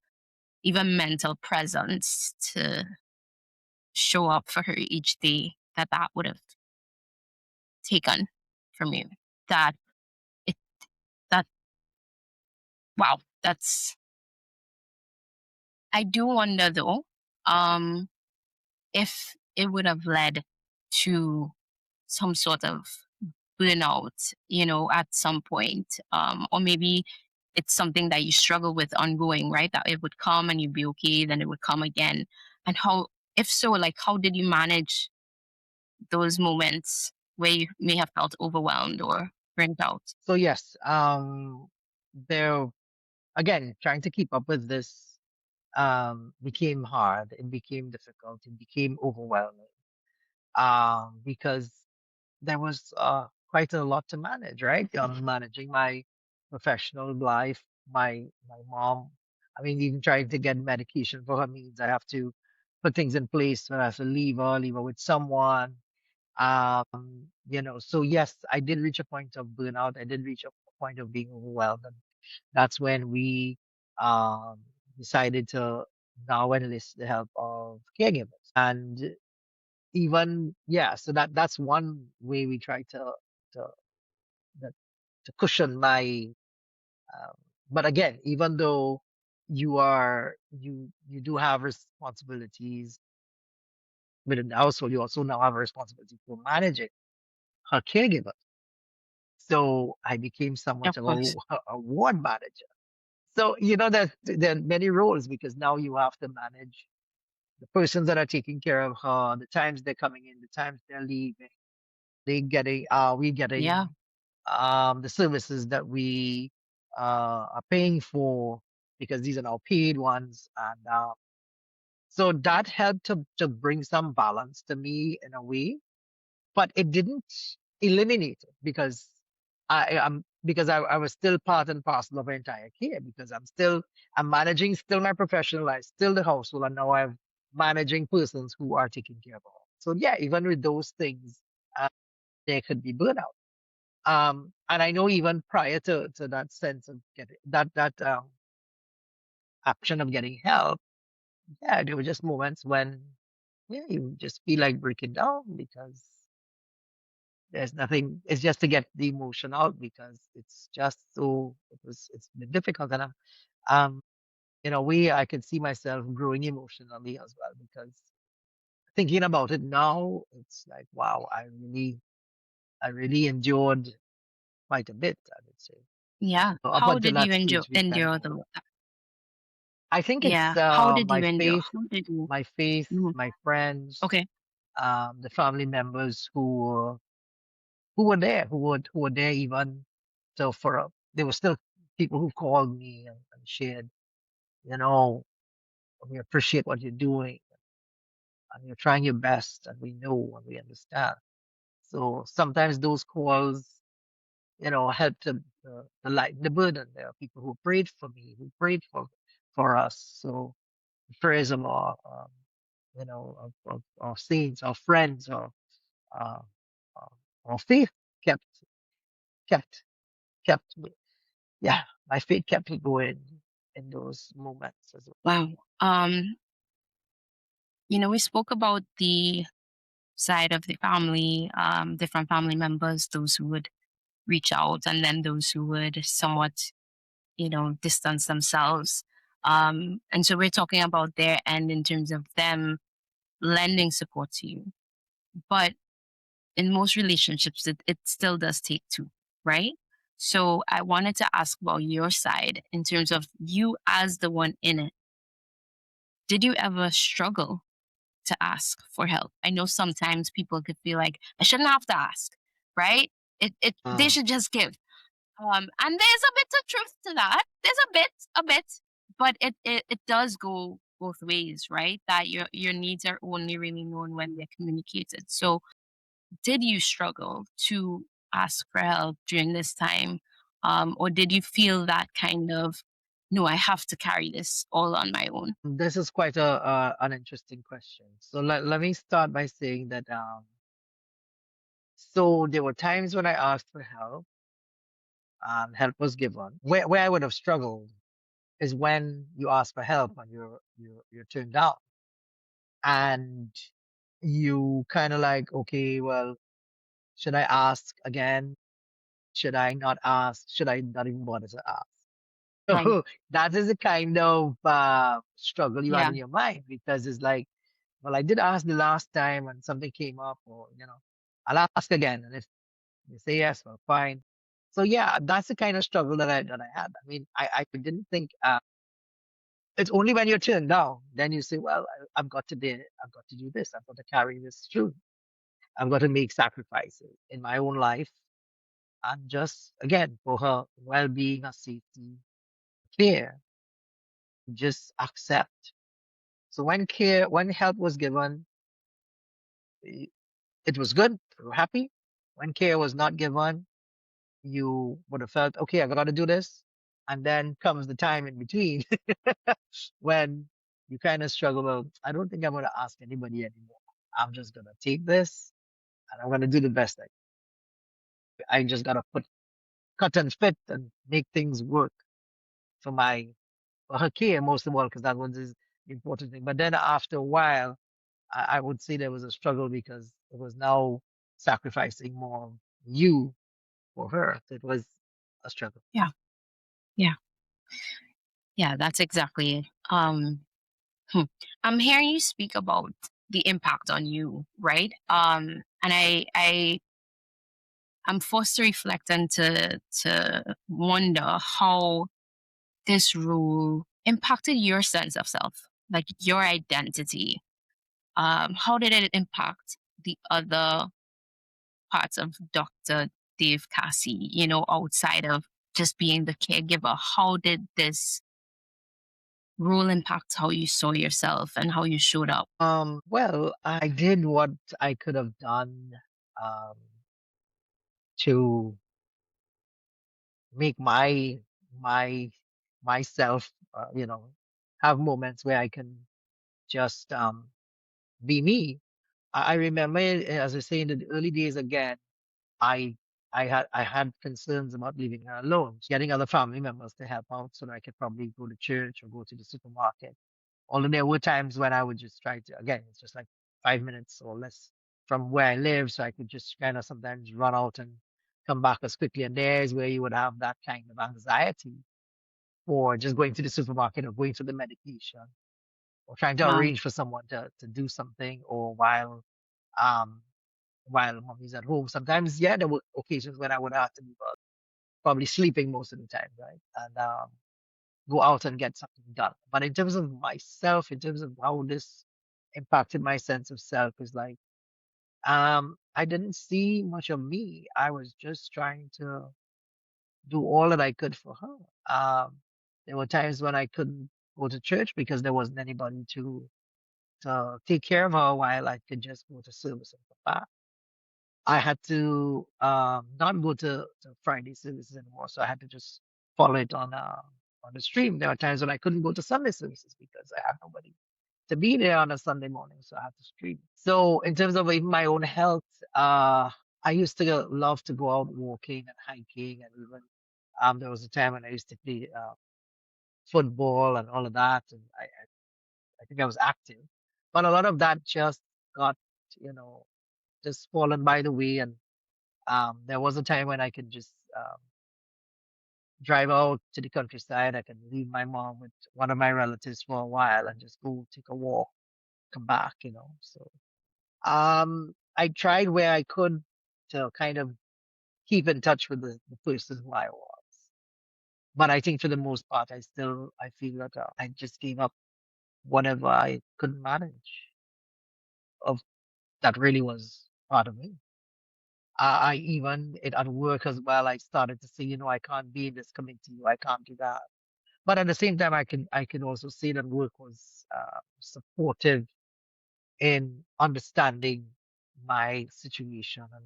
even mental presence to show up for her each day that would have taken from you. That it that wow, that's I do wonder though, um, if it would have led to some sort of burnout, at some point, or maybe it's something that you struggle with ongoing, right? That it would come and you'd be okay, then it would come again. And how, if so, like, how did you manage those moments where you may have felt overwhelmed or burnt out? So yes, there again, trying to keep up with this became hard. It became difficult. It became overwhelming. Because there was quite a lot to manage, right? Managing my professional life, my mom. I mean, even trying to get medication for her needs, I have to put things in place. When I have to leave her with someone. So yes, I did reach a point of burnout. I did reach a point of being overwhelmed, and that's when we um, decided to now enlist the help of caregivers. And even yeah, so that's one way we try to that- to cushion my. Um, but again, even though you do have responsibilities within the household, you also now have a responsibility for managing her caregiver. So I became somewhat Of of course. a ward manager. So there are many roles because now you have to manage the persons that are taking care of her, the times they're coming in, the times they're leaving. We Yeah. getting the services that we are paying for because these are now paid ones, and so that helped to bring some balance to me in a way, but it didn't eliminate it because I was still part and parcel of her entire care because I'm managing still my professional life, still the household, and now I'm managing persons who are taking care of her. So yeah, even with those things, uh, there could be burnout. And I know even prior to that sense of getting that action of getting help, yeah, there were just moments when yeah, you just feel like breaking down because there's nothing. It's just to get the emotion out because it's just it's been difficult, and in a way I can see myself growing emotionally as well because thinking about it now, it's like wow, I really endured quite a bit, I would say. Yeah. So up How until did you that stage, we kind endure of the I think it's yeah. How did my you endure? faith, How did you my faith, mhm. my friends, Okay. the family members who were there, who were there even so there were still people who called me and shared, you know, we appreciate what you're doing and you're trying your best and we know and we understand. So sometimes those calls, help to lighten the burden. There are people who prayed for me, who prayed for us. So the prayers of our saints, our friends, uh, our faith kept kept kept me. yeah, my faith kept me going in those moments as well. Wow. Um, we spoke about the side of the family, different family members, those who would reach out, and then those who would somewhat, distance themselves. And so we're talking about their end in terms of them lending support to you. But in most relationships, it still does take two, right? So I wanted to ask about your side in terms of you as the one in it. Did you ever struggle to ask for help? I know sometimes people could feel like I shouldn't have to ask, right? They Mm. should just give. And there's a bit of truth to that. There's a bit, but it does go both ways, right? That your needs are only really known when they're communicated. So did you struggle to ask for help during this time? Or did you feel that kind of, no, I have to carry this all on my own? This is quite an interesting question. So let me start by saying that so there were times when I asked for help and help was given. Where I would have struggled is when you ask for help and you're turned down and you kind of like, okay, well, should I ask again? Should I not ask? Should I not even bother to ask? Right. So that is the kind of struggle you had Yeah. in your mind because it's like, well, I did ask the last time and something came up, or I'll ask again, and if they say yes, well, fine. So yeah, that's the kind of struggle that I had. I mean, I didn't think it's only when you're turned down then you say, well, I've got to do this, I've got to carry this through, I've got to make sacrifices in my own life, and just again for her well-being, her safety, care, just accept. So when help was given, i- it was good. We were happy. When care was not given, you would have felt, okay, I've got to do this. And then comes the time in between when you kind of struggle. Well, I don't think I'm going to ask anybody anymore. I'm just going to take this and I'm going to do the best I just got to put cut and fit and make things work for for her care, most of all, because that was the important thing. But then after a while, I would say there was a struggle because it was now sacrificing more you for her. So it was a struggle. Yeah. Yeah. Yeah. That's exactly it. Hmm. I'm hearing you speak about the impact on you, right? And I'm forced to reflect and to wonder how this rule impacted your sense of self, like your identity. How did it impact the other parts of Dr. Dave Cassie, outside of just being the caregiver? How did this rule impact how you saw yourself and how you showed up? Well, I did what I could have done um, to make my myself, have moments where I can just be me. I remember, as I say, in the early days again, I I had concerns about leaving her alone, getting other family members to help out so that I could probably go to church or go to the supermarket. Although there were times when I would just try to, again, it's just like 5 minutes or less from where I live, so I could just kind of sometimes run out and come back as quickly. And there's where you would have that kind of anxiety for just going to the supermarket or going to the medication or trying to Wow. arrange for someone to do something, or um while mommy's at home. Sometimes, yeah, there were occasions when I would have to be probably sleeping most of the time, right? And go out and get something done. But in terms of myself, in terms of how this impacted my sense of self, is like I didn't see much of me. I was just trying to do all that I could for her. There were times when I couldn't go to church because there wasn't anybody to take care of her while I could just go to service and come back. I had to not go to Friday services anymore, so I had to just follow it on the stream. There were times when I couldn't go to Sunday services because I had nobody to be there on a Sunday morning, so I had to stream. So in terms of even my own health, I used to love to go out walking and hiking and even There was a time when I used to play football and all of that, and I think I was active, but a lot of that just got, you know, just fallen by the way. And there was a time when I could just drive out to the countryside. I can leave my mom with one of my relatives for a while and just go take a walk, come back, you know. So I tried where I could to kind of keep in touch with the person who I was. But I think for the most part, I feel that I just gave up whatever I couldn't manage of that really was part of me. I even it at work as well. I started to say, you know, I can't be in this committee. I can't do that. But at the same time, I can also say that work was supportive in understanding my situation, and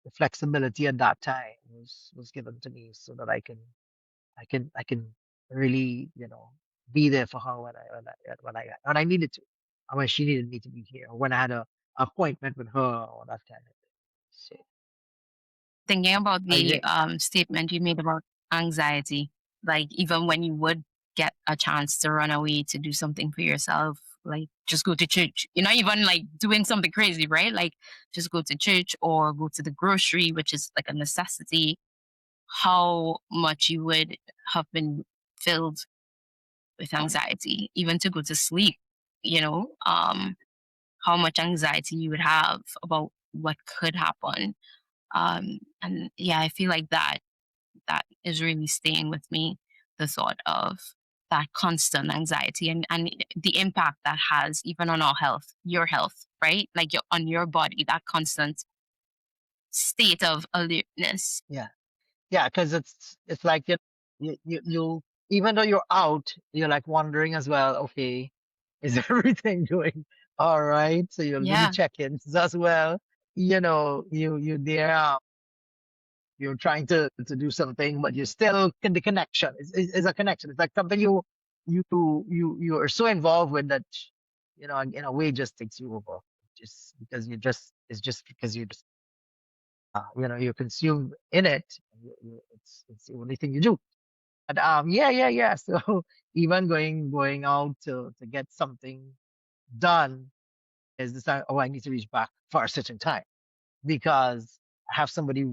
the flexibility at that time was given to me so that I can really, you know, be there for her when I needed to, or when she needed me to be here, or when I had a appointment with her or that kind of thing. So Thinking about I the think, statement you made about anxiety, like even when you would get a chance to run away to do something for yourself, like just go to church. You're not even like doing something crazy, right? Like just go to church or go to the grocery, which is like a necessity. How much you would have been filled with anxiety, even to go to sleep, you know, how much anxiety you would have about what could happen. And yeah, I feel like that is really staying with me. The thought of that constant anxiety and the impact that has even on our health, your health, right? Like on your body, that constant state of alertness. yeah, yeah, because it's like you even though you're out, you're like wondering as well. Okay, is everything doing all right? So you'll do the Yeah, check-ins as well. You know, you there. You're trying to do something, but you still can the connection is a connection. It's like something you are so involved with that, you know, in a way just takes you over. Just because you just it's just because you just you know, you're consumed in it. It's the only thing you do. But yeah. So even going out to get something done is the time. Oh, I need to reach back for a certain time because I have somebody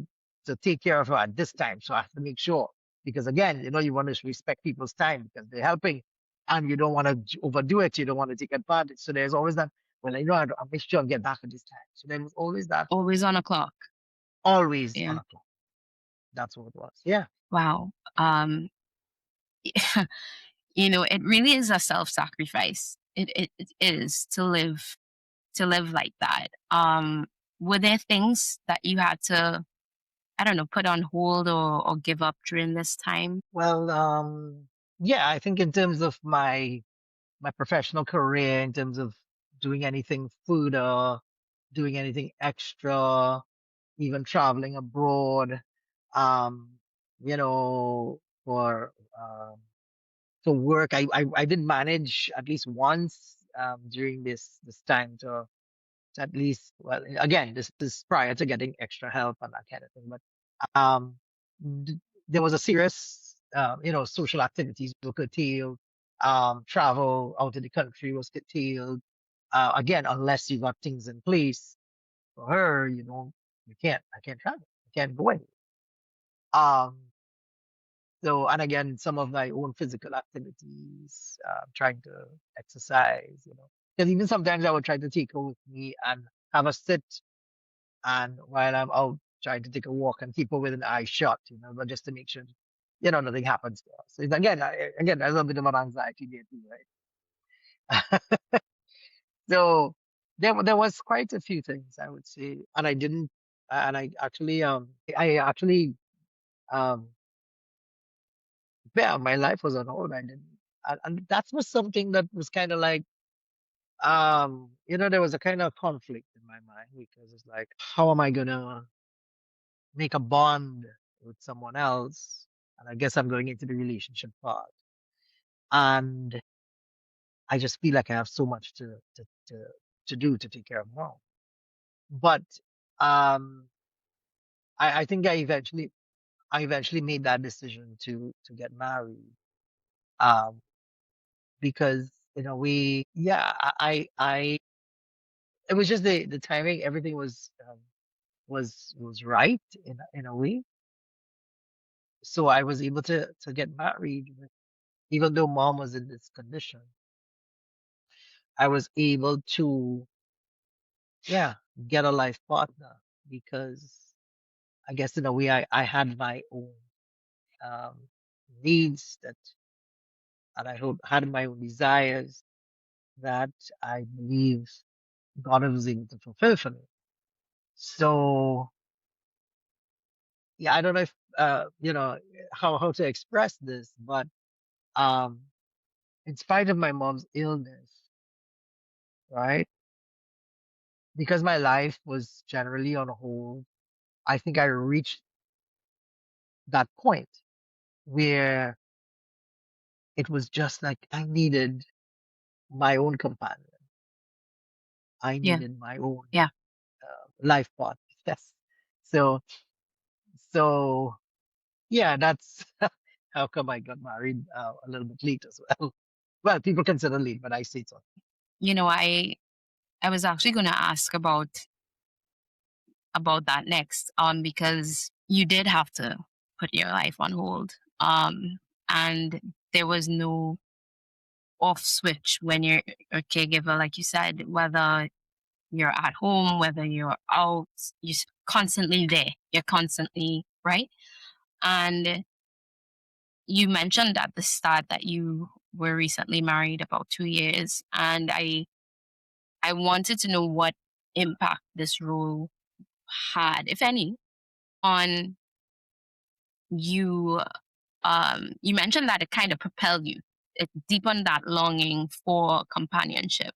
to take care of her at this time. So I have to make sure because again, you know, you want to respect people's time because they're helping, and you don't want to overdo it. You don't want to take advantage. So there's always that. Well, you know, I'll make sure I get back at this time. So there was always that, always on a clock. always on Yeah. a clock. That's what it was. Yeah. Wow. You know, it really is a self-sacrifice. It is to live like that. Were there things that you had to, I don't know, put on hold or give up during this time? Well, yeah, I think in terms of my professional career, in terms of doing anything further, doing anything extra, even traveling abroad, um, you know, for work. I did manage at least once during this time to at least, well, again, this is prior to getting extra help and that kind of thing. But um, there was a serious, you know, social activities were curtailed. Travel out of the country was curtailed. Again, unless you got things in place for her, you know, I can't travel. I can't go anywhere. Um, so, and again, some of my own physical activities, trying to exercise, you know, because even sometimes I would try to take her with me and have a sit, and while I'm out trying to take a walk and keep her with an eye shut, you know, but just to make sure, you know, nothing happens to us. So it's, again, there's a bit of an anxiety there too, right? So there was quite a few things I would say, and I didn't, and I actually, um, yeah, my life was on hold. I didn't, and that was something that was kind of like, you know, there was a kind of conflict in my mind because it's like, how am I gonna make a bond with someone else? And I guess I'm going into the relationship part, and I just feel like I have so much to do to take care of mom. But um, I think I eventually. I eventually made that decision to get married. Um, because yeah, it was just the timing. Everything was right in a way. So I was able to get married, even though mom was in this condition. I was able to, yeah, get a life partner because I guess in a way I had my own um, needs that, and had my own desires that I believe God was able to fulfill for me. So yeah, I don't know if how to express this, but um, in spite of my mom's illness, right? Because my life was generally on hold, I think I reached that point where it was just like I needed my own companion. I Yeah. needed my own Yeah. life partner. Yes. So, so yeah, that's how come I got married a little bit late as well. Well, people consider late, but I say so. I was actually going to ask about that next, because you did have to put your life on hold, and there was no off switch when you're a caregiver, like you said, whether you're at home, whether you're out, constantly there. You're constantly right. And you mentioned at the start that you were recently married about 2 years, and I wanted to know what impact this role had, if any, on you. You mentioned that it kind of propelled you. It deepened that longing for companionship.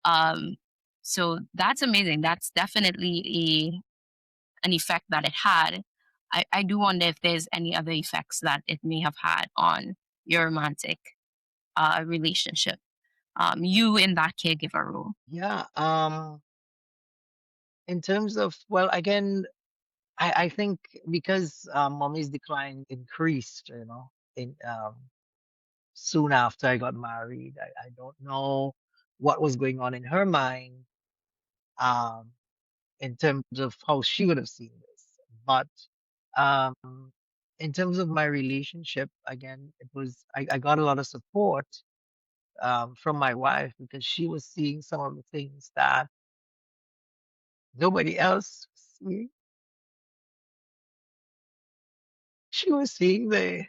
Um, so that's amazing. That's definitely an effect that it had. I do wonder if there's any other effects that it may have had on your romantic relationship. You in that caregiver role. Yeah. In terms of, well, again, I think because mommy's decline increased, in soon after I got married. I don't know what was going on in her mind, um, in terms of how she would have seen this. But um, in terms of my relationship, again, I got a lot of support from my wife because she was seeing some of the things that nobody else was seeing. She was seeing the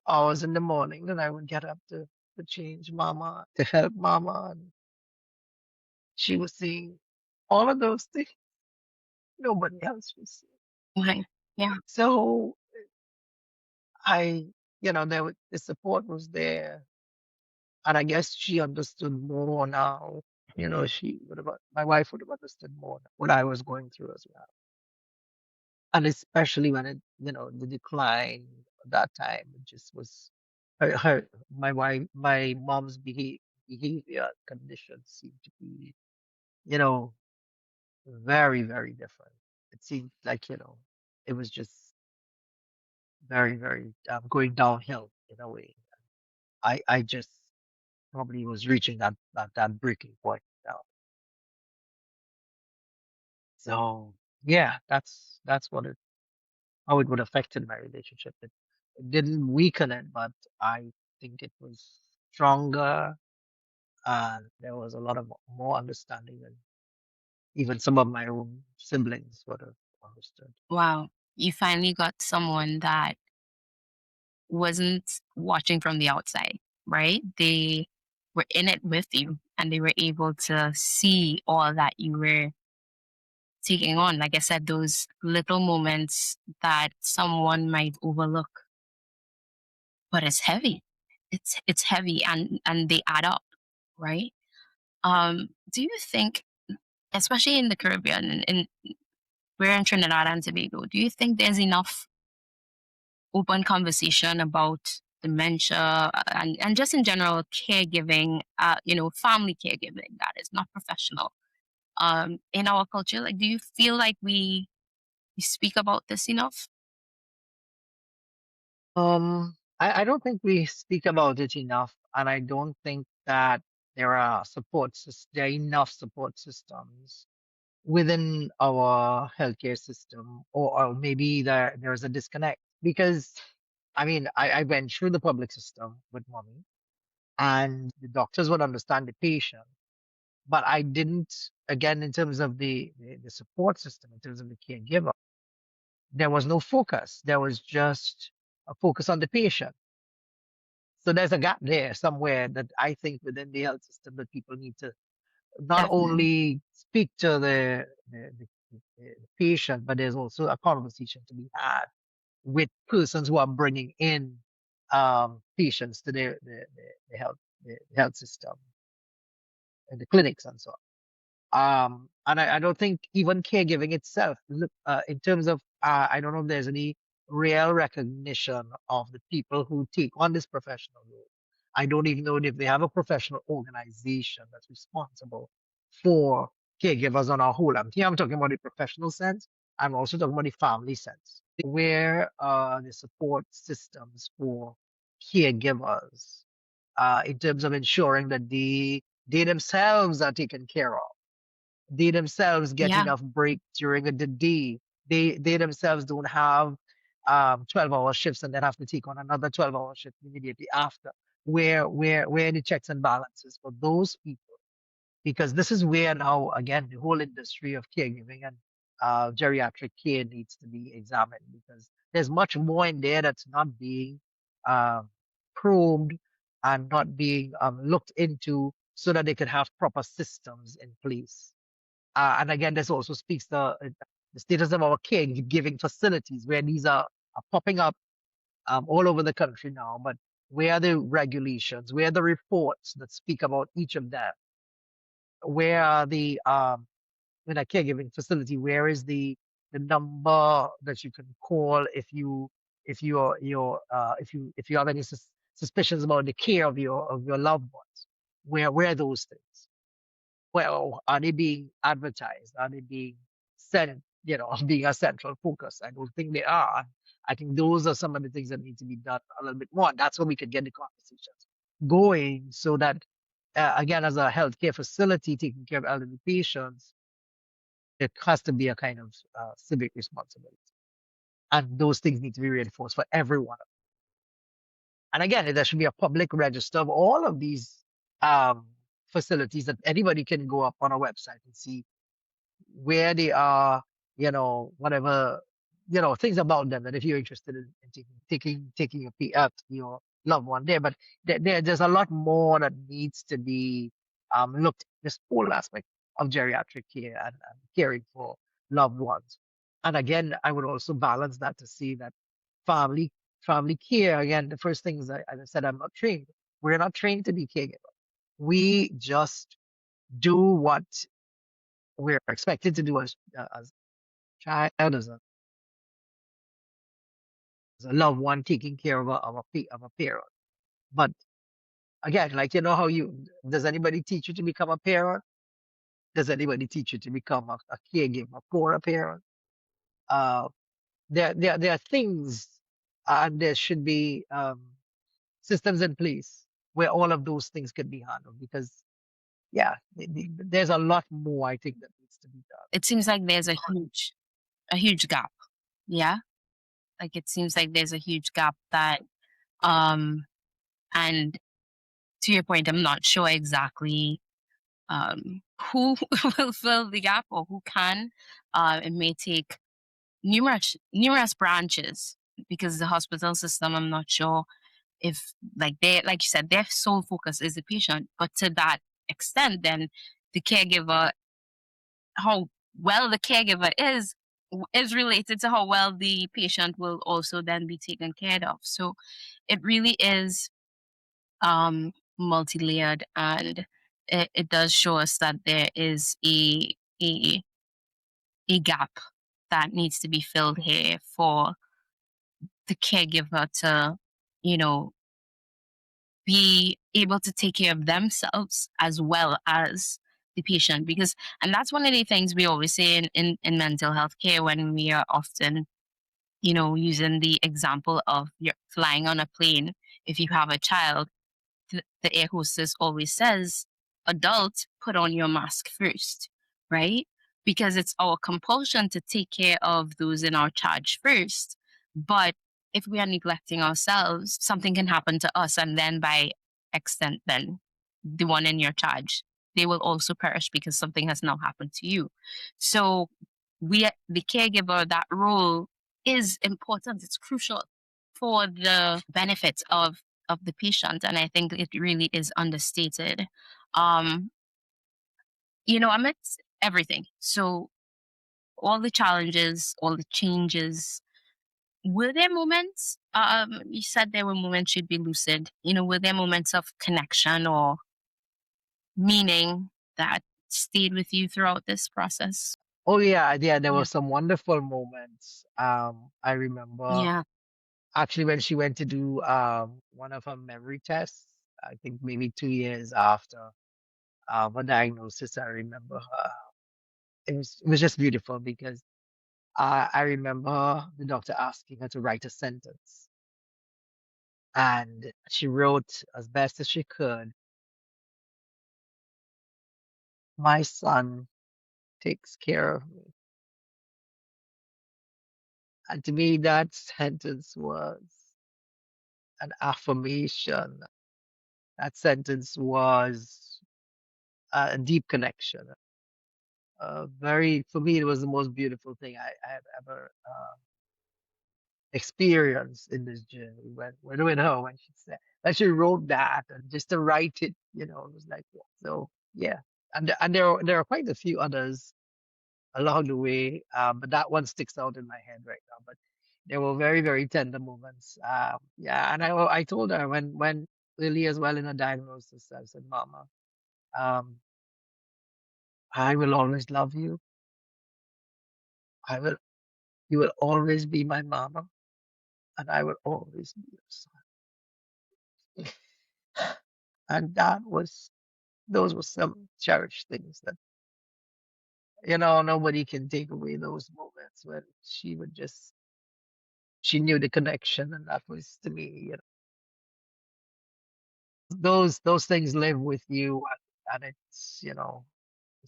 hours in the morning that I would get up to change mama, to help mama. And she was seeing all of those things nobody else was seeing. Okay. Yeah. So I, the support was there. And I guess she understood more now. My wife would have understood more what I was going through as well. And especially when the decline at that time, it just was my mom's behavior conditions seemed to be, you know, very, very different. It seemed like, it was just very, very going downhill in a way. I just probably was reaching that breaking point now. So yeah, that's how it would affected my relationship. It didn't weaken it, but I think it was stronger, and there was a lot of more understanding than even some of my own siblings would have understood. Wow. You finally got someone that wasn't watching from the outside, right? They were in it with you and they were able to see all that you were taking on. Like I said, those little moments that someone might overlook, but it's heavy. It's heavy and they add up, right? Do you think, especially in the Caribbean, and we're in Trinidad and Tobago, do you think there's enough open conversation about dementia, and just in general caregiving, family caregiving that is not professional, in our culture? Like, do you feel like we speak about this enough? I don't think we speak about it enough, and I don't think that there are enough support systems within our healthcare system, or maybe there's a disconnect because I mean I went through the public system with mommy, and the doctors would understand the patient, but I didn't, again, in terms of the support system, in terms of the caregiver, there was no focus. There was just a focus on the patient. So there's a gap there somewhere that I think within the health system that people need to not Definitely. only speak to the patient, but there's also a conversation to be had with persons who are bringing in patients to the health system and the clinics and so on. And I don't think even caregiving itself, look, in terms of, I don't know if there's any real recognition of the people who take on this professional role. I don't even know if they have a professional organization that's responsible for caregivers on a whole. I'm talking about the professional sense. I'm also talking about the family sense. Where the support systems for caregivers in terms of ensuring that they themselves are taken care of, they themselves get Yeah. enough break during the day. They themselves don't have 12-hour shifts and then have to take on another 12-hour shift immediately after. Where the checks and balances for those people? Because this is where now again the whole industry of caregiving and geriatric care needs to be examined because there's much more in there that's not being um, probed and not being looked into so that they could have proper systems in place. And again, this also speaks to the status of our caregiving facilities, where these are popping up all over the country now. But where are the regulations? Where are the reports that speak about each of them? Where are the in a caregiving facility? Where is the number that you can call if you have any suspicions about the care of your loved ones? Where are those things? Well, are they being advertised? Are they being sent, being a central focus? I don't think they are. I think those are some of the things that need to be done a little bit more. And that's where we could get the conversations going so that, again, as a healthcare facility taking care of elderly patients, there has to be a kind of civic responsibility. And those things need to be reinforced for everyone. And again, there should be a public register of all of these um, facilities that anybody can go up on a website and see where they are, whatever, things about them that if you're interested in taking your loved one there. But there's a lot more that needs to be looked this whole aspect of geriatric care and caring for loved ones. And again, I would also balance that to see that family family care. Again, the first thing is, as I said, I'm not trained. We're not trained to be caregivers. We just do what we're expected to do as child, as a loved one taking care of a parent. But again, like how does anybody teach you to become a parent? Does anybody teach you to become a caregiver for a parent? Uh, there are things, and there should be systems in place where all of those things can be handled. Because yeah, there's a lot more I think that needs to be done. It seems like there's a huge gap. Yeah. Like it seems like there's a huge gap that um and to your point, I'm not sure exactly who will fill the gap or who can. It may take numerous branches because the hospital system, I'm not sure if like you said, their sole focus is the patient, but to that extent, then the caregiver, how well the caregiver is related to how well the patient will also then be taken care of. So it really is multi-layered, and it does show us that there is a a gap that needs to be filled here for the caregiver to, you know, be able to take care of themselves as well as the patient. Because, and that's one of the things we always say in mental health care when we are often, Using the example of you're flying on a plane, if you have a child, the air hostess always says, adults, put on your mask first, right? Because it's our compulsion to take care of those in our charge first. But if we are neglecting ourselves, something can happen to us. And then by extent, then the one in your charge, they will also perish because something has now happened to you. So the caregiver, that role is important. It's crucial for the benefits of the patient, and I think it really is understated. Um, amidst everything, so all the challenges, all the changes, were there moments? You said there were moments you'd be lucid. Were there moments of connection or meaning that stayed with you throughout this process? Oh yeah, yeah, there were Yeah. some wonderful moments. I remember Yeah. actually when she went to do one of her memory tests, I think maybe 2 years after her diagnosis, I remember her. It was just beautiful because I remember the doctor asking her to write a sentence, and she wrote as best as she could, "My son takes care of me." And to me, that sentence was an affirmation. That sentence was a deep connection. For me, it was the most beautiful thing I have ever experienced in this journey. When with her, when she said, that she wrote that, and just to write it, it was like, yeah. So yeah. And there are quite a few others along the way, but that one sticks out in my head right now. But they were very, very tender moments. Yeah, and I told her when Lily as well in her diagnosis, I said, "Mama, um, I will always love you. I will, you will always be my mama, and I will always be your son." And those were some cherished things that nobody can take away those moments when she knew the connection, and that was to me, those things live with you, and it's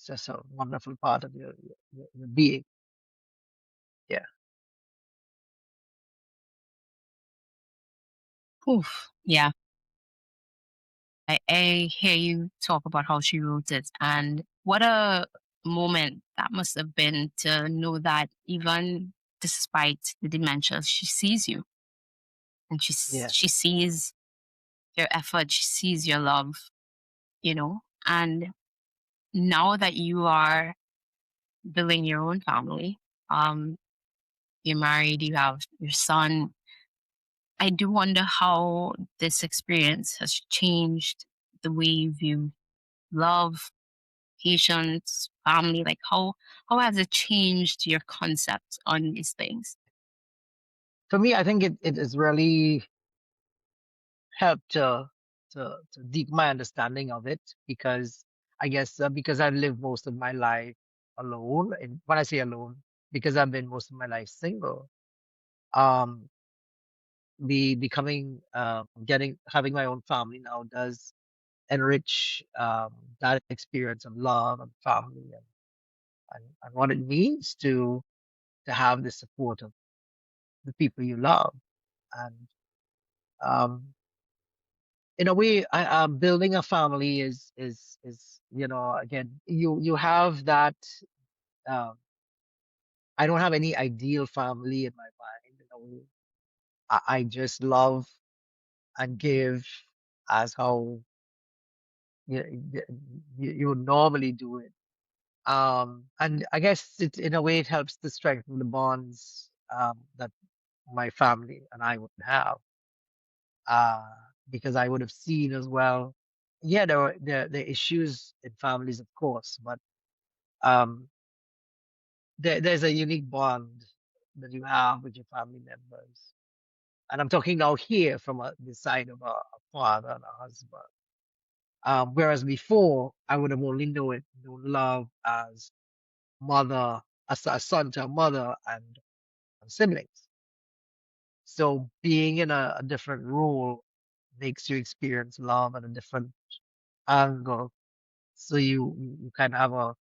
just a wonderful part of your being. Yeah. Oof. Yeah. I hear you talk about how she wrote it, and what a moment that must have been to know that even despite the dementia, she sees you and she Yes. sees your effort, she sees your love, and now that you are building your own family, um, you're married, you have your son. I do wonder how this experience has changed the way you view love, patients, family? Like how has it changed your concept on these things? For me, I think it has really helped to deepen my understanding of it, because I guess because I've lived most of my life alone, and when I say alone, because I've been most of my life single. Um, becoming getting having my own family now does enrich that experience of love and family, and what it means to have the support of the people you love. And um, in a way, building a family is again, you have that. Um, I don't have any ideal family in my mind. I just love and give as how you, you would normally do it. And I guess in a way it helps to strengthen the bonds that my family and I would have, uh, because I would have seen as well. Yeah, there are issues in families, of course, but um, there's a unique bond that you have with your family members. And I'm talking now here from the side of a father and a husband. Whereas before, I would have only known love as mother, as a son to a mother and siblings. So being in a different role makes you experience love at a different angle. So you kind of have a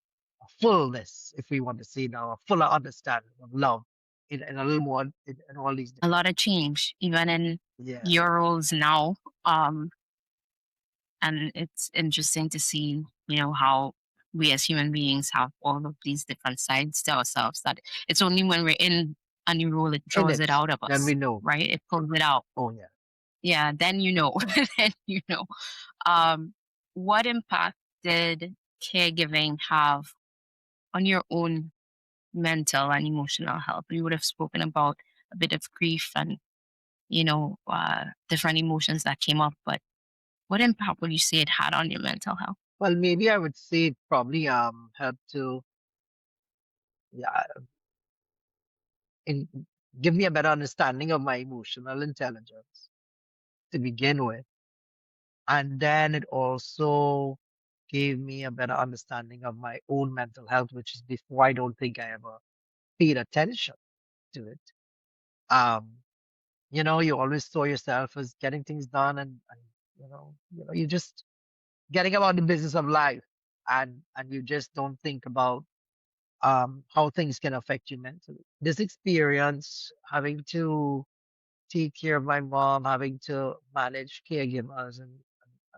fullness, if we want to say now, a fuller understanding of love in a little more in all these A different. lot of change, even in Yeah, your roles now. And it's interesting to see, how we as human beings have all of these different sides to ourselves that it's only when we're in a new role it in draws it it, out of then us, we know. right? It pulls it out. Oh yeah. Yeah, then you know. Then you know. Um, what impact did caregiving have on your own mental and emotional health? We would have spoken about a bit of grief and, different emotions that came up, but what impact would you say it had on your mental health? Well, maybe I would say it probably help to, yeah, in give me a better understanding of my emotional intelligence to begin with. And then it also gave me a better understanding of my own mental health, which is before I don't think I ever paid attention to it. Um, you always saw yourself as getting things done and you just getting about the business of life and you just don't think about how things can affect you mentally. This experience having to take care of my mom, having to manage caregivers and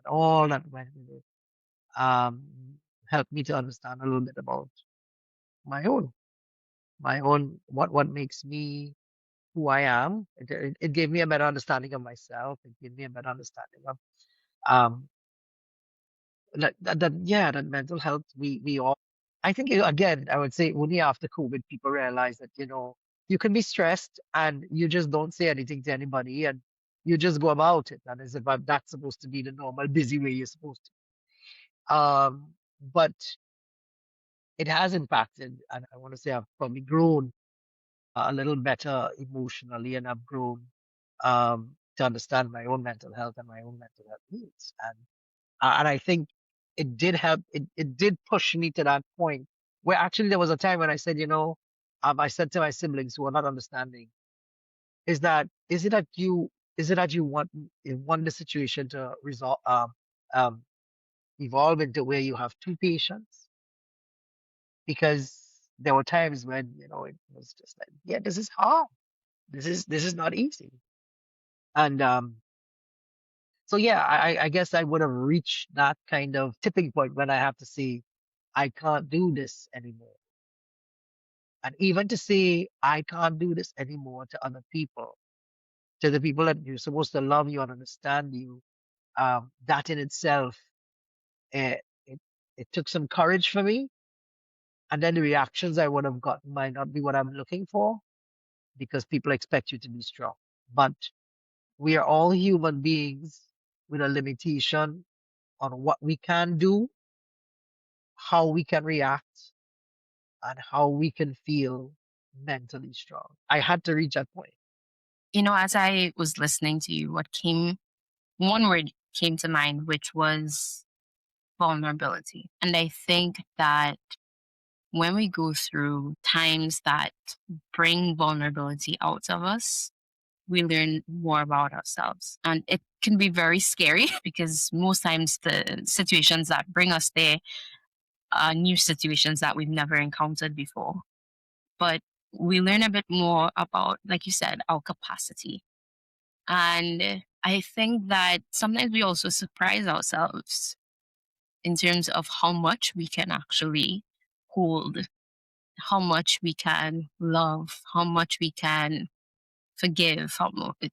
all that went with it, um, helped me to understand a little bit about my own, what makes me who I am. It gave me a better understanding of myself. It gave me a better understanding of um that mental health we all. I think again I would say only after COVID people realize that you can be stressed and you just don't say anything to anybody and you just go about it and as if that's supposed to be the normal busy way you're supposed to. But it has impacted and I want to say I've probably grown a little better emotionally and I've grown to understand my own mental health and my own mental health needs and I think it did help. It did push me to that point where actually there was a time when I said, I said to my siblings who are not understanding, is it that you want the situation to resolve um evolve into where you have two patients? Because there were times when it was just like, yeah, this is hard. This is not easy. And so yeah, I guess I would have reached that kind of tipping point when I have to say, I can't do this anymore. And even to say, I can't do this anymore to other people, to the people that you're supposed to love you and understand you, that in itself, it, it took some courage for me. And then the reactions I would have gotten might not be what I'm looking for because people expect you to be strong. But we are all human beings with a limitation on what we can do, how we can react, and how we can feel mentally strong. I had to reach that point. As I was listening to you, one word came to mind, which was vulnerability. And I think that when we go through times that bring vulnerability out of us, we learn more about ourselves. And it can be very scary because most times the situations that bring us there are new situations that we've never encountered before. But we learn a bit more about, like you said, our capacity. And I think that sometimes we also surprise ourselves in terms of how much we can actually hold, how much we can love, how much we can forgive.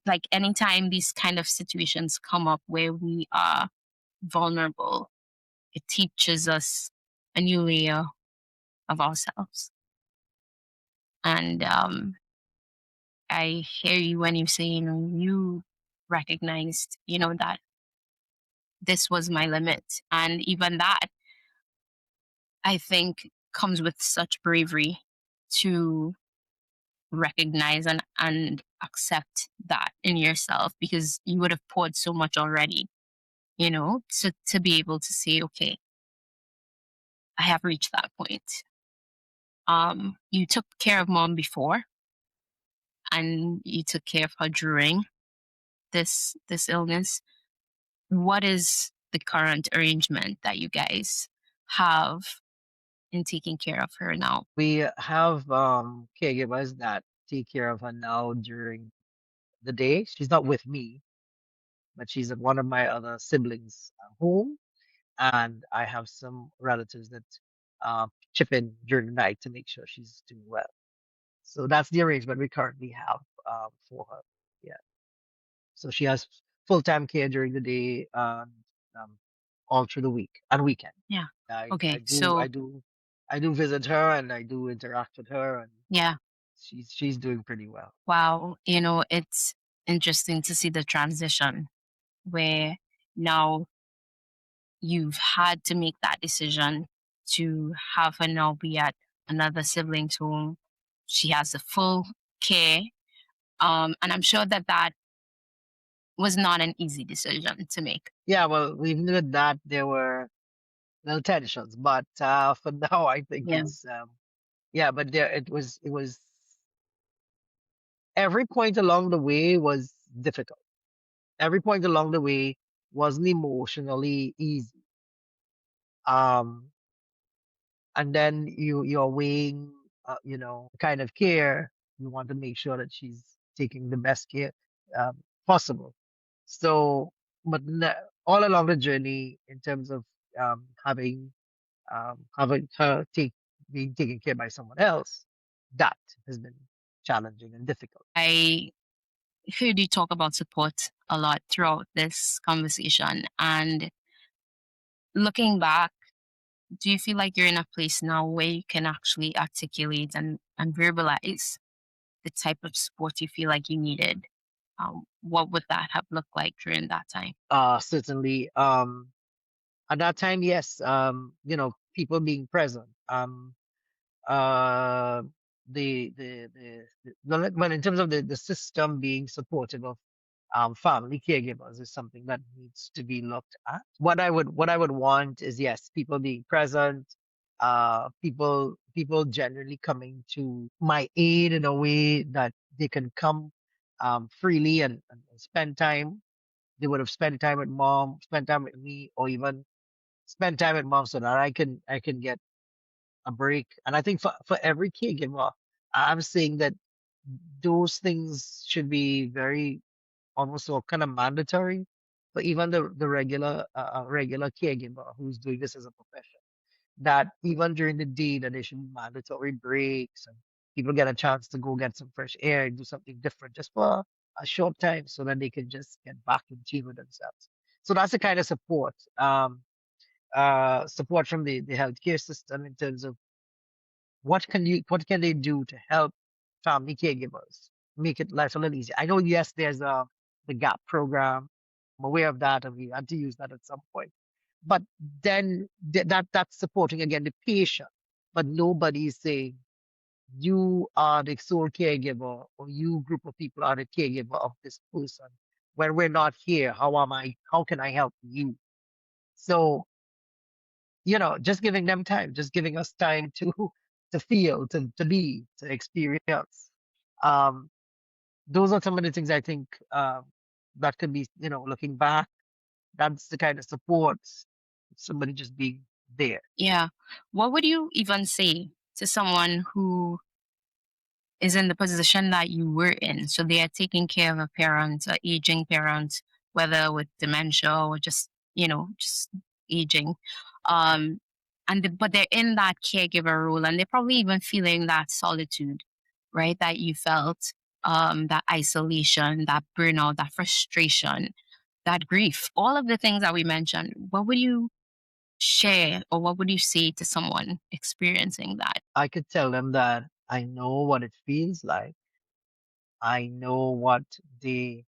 Like anytime these kind of situations come up where we are vulnerable, it teaches us a new layer of ourselves. And I hear you when you say, you recognized, that this was my limit. And even that, I think, comes with such bravery to recognize and accept that in yourself because you would have poured so much already, to be able to say, okay, I have reached that point. You took care of mom before, and you took care of her during this illness. What is the current arrangement that you guys have in taking care of her now? We have caregivers that take care of her now during the day. She's not with me, but she's at one of my other siblings' home, and I have some relatives that chip in during the night to make sure she's doing well. So that's the arrangement we currently have for her. Yeah. So she has full-time care during the day and um, all through the week and weekend. Yeah. I, I Okay. do I So do I do visit her and I do interact with her and yeah. she's doing pretty well. Wow. It's interesting to see the transition where now you've had to make that decision to have her now be at another sibling's home. She has the full care. And I'm sure that that was not an easy decision to make. Yeah, well, even with that, there were little tensions, but for now, I think Yeah. it's yeah. But there, it was every point along the way was difficult. Every point along the way wasn't emotionally easy. Um, and then you're weighing, kind of care. You want to make sure that she's taking the best care possible. So, but all along the journey, in terms of having her being taken care by someone else, that has been challenging and difficult. I heard you talk about support a lot throughout this conversation. And looking back, do you feel like you're in a place now where you can actually articulate and verbalize the type of support you feel like you needed? What would that have looked like during that time? Certainly. At that time, yes. People being present. Uh, well, in terms of the system being supportive of family caregivers is something that needs to be looked at. What I would want is, yes, people being present, people generally coming to my aid in a way that they can come freely and spend time. They would have spent time with mom, spent time with me, or even spend time with mom so that I can get a break. And I think for every caregiver, I'm saying that those things should be very almost so kind of mandatory for even the regular caregiver who's doing this as a profession. That even during the day that there should be mandatory breaks and people get a chance to go get some fresh air and do something different just for a short time so that they can just get back in tune with themselves. So that's the kind of support from the healthcare system in terms of what can they do to help family caregivers make it life a little easier. I know, yes, there's the gap program. I'm aware of that and we had to use that at some point, but then that's supporting again the patient, but nobody is saying you are the sole caregiver or you group of people are the caregiver of this person. When we're not here, how can I help you? So just giving them time, just giving us time to to feel, to be, to experience. Um, those are some of the things I think that could be, looking back, that's the kind of support, somebody just being there. Yeah. What would you even say to someone who is in the position that you were in? So they are taking care of a parent, a aging parent, whether with dementia or just aging. Um, but they're in that caregiver role and they're probably even feeling that solitude, right? That you felt, that isolation, that burnout, that frustration, that grief, all of the things that we mentioned. What would you share or what would you say to someone experiencing that? I could tell them that I know what it feels like. I know what they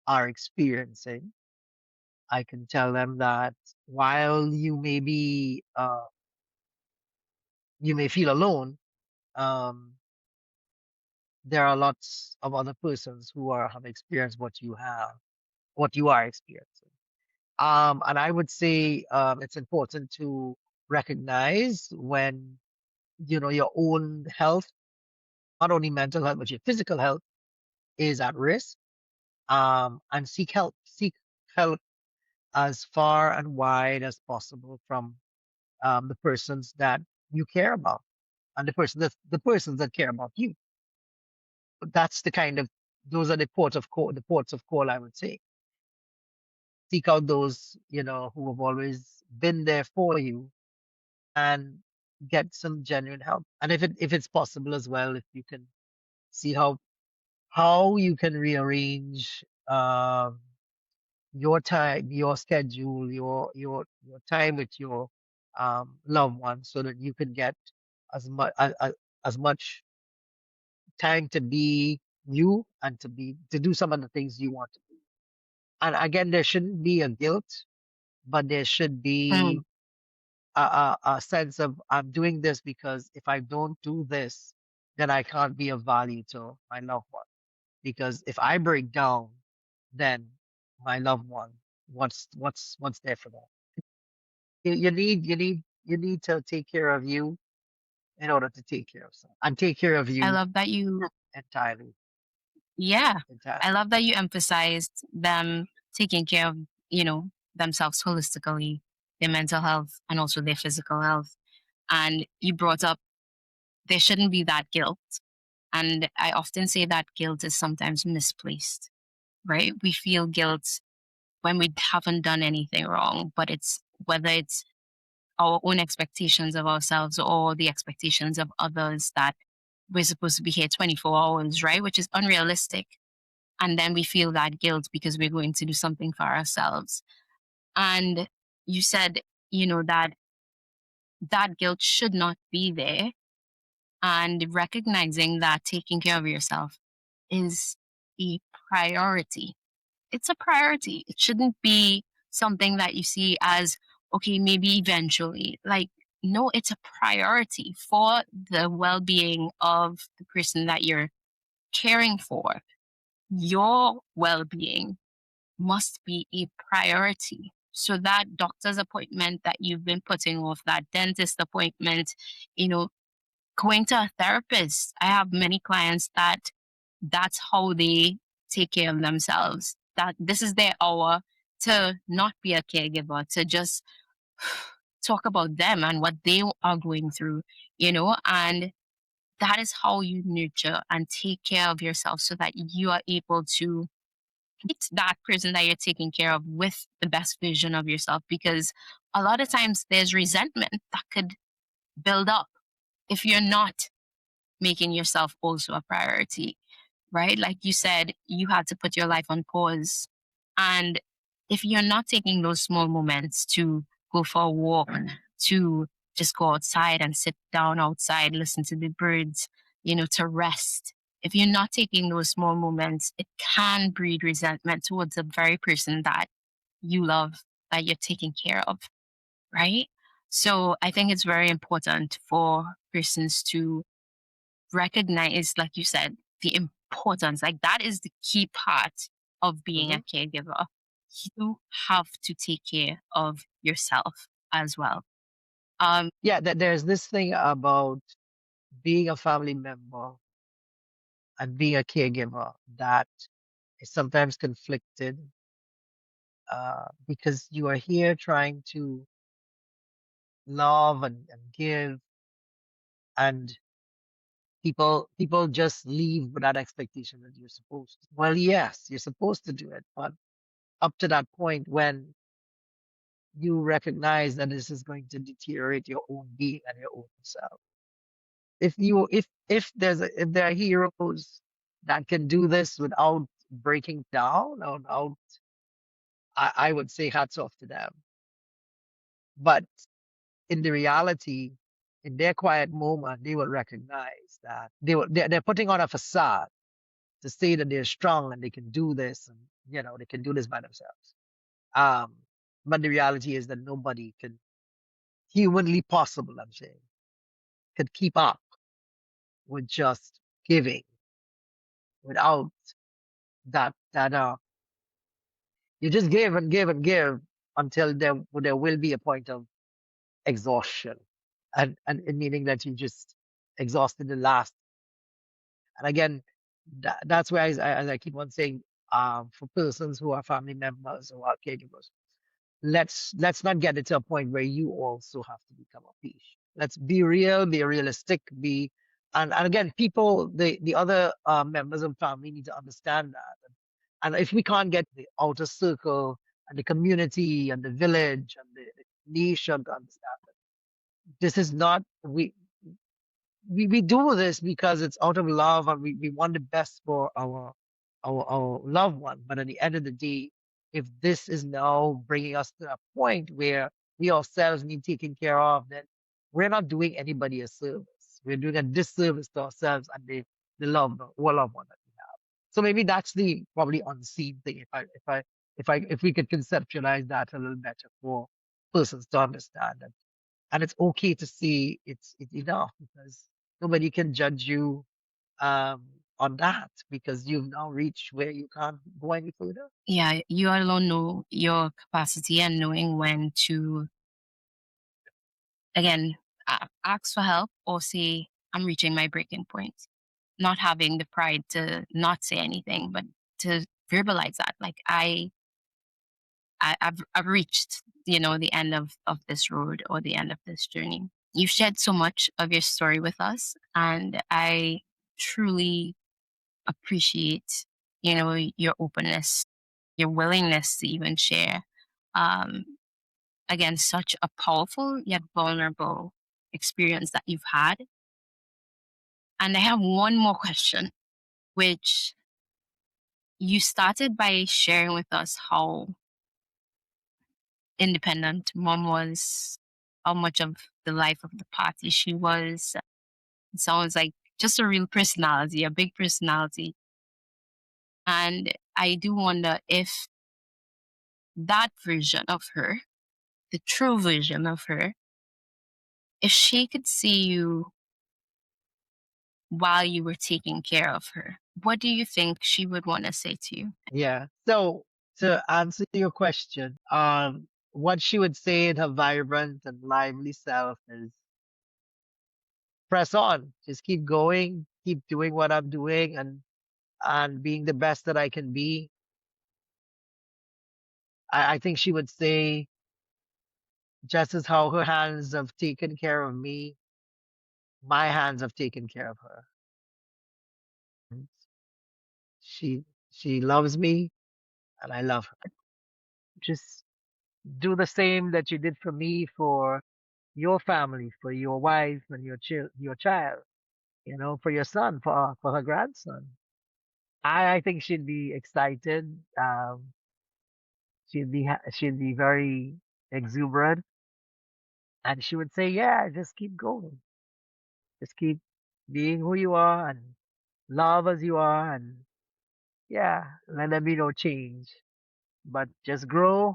are experiencing. I can tell them that while you may feel alone, um, there are lots of other persons who have experienced what you are experiencing. And I would say it's important to recognize when your own health, not only mental health but your physical health, is at risk, and seek help as far and wide as possible from the persons that you care about and the persons that care about you. That's the kind of those are the ports of call, I would say. Seek out those, who have always been there for you and get some genuine help. And if it's possible as well, if you can see how you can rearrange your time, your schedule, your time with your loved ones, so that you can get as much time to be you and to do some of the things you want to do. And again, there shouldn't be a guilt, but there should Mm, be a sense of I'm doing this because if I don't do this, then I can't be of value to my loved one. Because if I break down, then my loved one, what's there for them? You need to take care of you in order to take care of someone and take care of I you love that you, entirely. yeah, I Entirely. love that you emphasized them taking care of, you know, themselves holistically, their mental health and also their physical health. And you brought up there shouldn't be that guilt. And I often say that guilt is sometimes misplaced, right? We feel guilt when we haven't done anything wrong, but it's whether it's our own expectations of ourselves or the expectations of others that we're supposed to be here 24 hours, right? Which is unrealistic. And then we feel that guilt because we're going to do something for ourselves. And you said, that that guilt should not be there. And recognizing that taking care of yourself is a priority. It's a priority. It shouldn't be something that you see as, okay, maybe eventually. Like, no, it's a priority for the well being of the person that you're caring for. Your well being must be a priority. So that doctor's appointment that you've been putting off, that dentist appointment, you know, going to a therapist. I have many clients that that's how they take care of themselves. That this is their hour to not be a caregiver, to just talk about them and what they are going through, and that is how you nurture and take care of yourself so that you are able to meet that person that you're taking care of with the best version of yourself. Because a lot of times there's resentment that could build up if you're not making yourself also a priority, right? Like you said, you had to put your life on pause. And if you're not taking those small moments to go for a walk, to just go outside and sit down outside, listen to the birds, to rest, if you're not taking those small moments, it can breed resentment towards the very person that you love, that you're taking care of, right? So I think it's very important for persons to recognize, like you said, the importance. Like that is the key part of being Hmm. a caregiver. You have to take care of yourself as well. Um, Yeah, there's this thing about being a family member and being a caregiver that is sometimes conflicted, because you are here trying to love and give, and people just leave without expectation that you're supposed to. Well, yes, you're supposed to do it, but up to that point when you recognize that this is going to deteriorate your own being and your own self. If there are heroes that can do this without breaking down, or without, I would say hats off to them. But in the reality, in their quiet moment, they will recognize that they're putting on a facade to say that they're strong and they can do this, and they can do this by themselves. Um, but the reality is that nobody can humanly possible, I'm saying, could keep up with just giving without that you just give and give and give until there will be a point of exhaustion, and meaning that you just exhausted the last. And again, That's why, as I keep on saying, for persons who are family members or are caregivers, let's not get it to a point where you also have to become a patient. Let's be real, be realistic, be and again, people, the other members of family need to understand that. And if we can't get the outer circle and the community and the village and the nation to understand that this is not we do this because it's out of love and we want the best for our loved one. But at the end of the day, if this is now bringing us to a point where we ourselves need taken care of, then we're not doing anybody a service. We're doing a disservice to ourselves and the loved one that we have. So maybe that's the probably unseen thing. If we could conceptualize that a little better for persons to understand that, and it's okay to see it's enough because nobody can judge you um on that because you've now reached where you can't go any further. Yeah, you alone know your capacity and knowing when to, again, ask for help or say, I'm reaching my breaking point. Not having the pride to not say anything, but to verbalize that. Like, I've reached, the end of this road or the end of this journey. You've shared so much of your story with us, and I truly appreciate, your openness, your willingness to even share. Um, Again, such a powerful yet vulnerable experience that you've had. And I have one more question, which you started by sharing with us how independent mom was, how much of the life of the party she was. It sounds like just a real personality, a big personality. And I do wonder if that version of her, the true version of her, if she could see you while you were taking care of her, what do you think she would want to say to you? Yeah. So to answer your question, what she would say in her vibrant and lively self is press on, just keep going, keep doing what I'm doing and being the best that I can be. I think she would say just as how her hands have taken care of me, my hands have taken care of her. She she loves me and I love her. Just do the same that you did for me for your family, for your wife and your child, for your son, for her grandson. I think she'd be excited. She'd be very exuberant, and she would say, "Yeah, just keep going, just keep being who you are and love as you are, and yeah, let there be no change, but just grow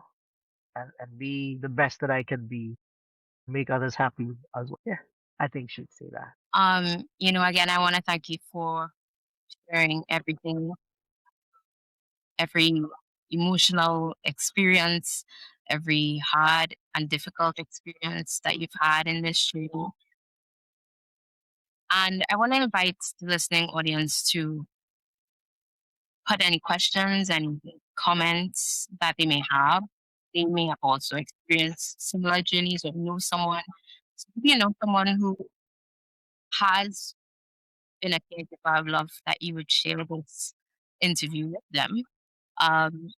and be the best that I can be, make others happy as well." Yeah, I think she'd say that. Again, I want to thank you for sharing everything, every emotional experience, every hard and difficult experience that you've had in this journey. And I want to invite the listening audience to put any questions and comments that they may have. They may have also experienced similar journeys or know someone, someone who has been a caregiver. Of love that you would share this interview with them. Um,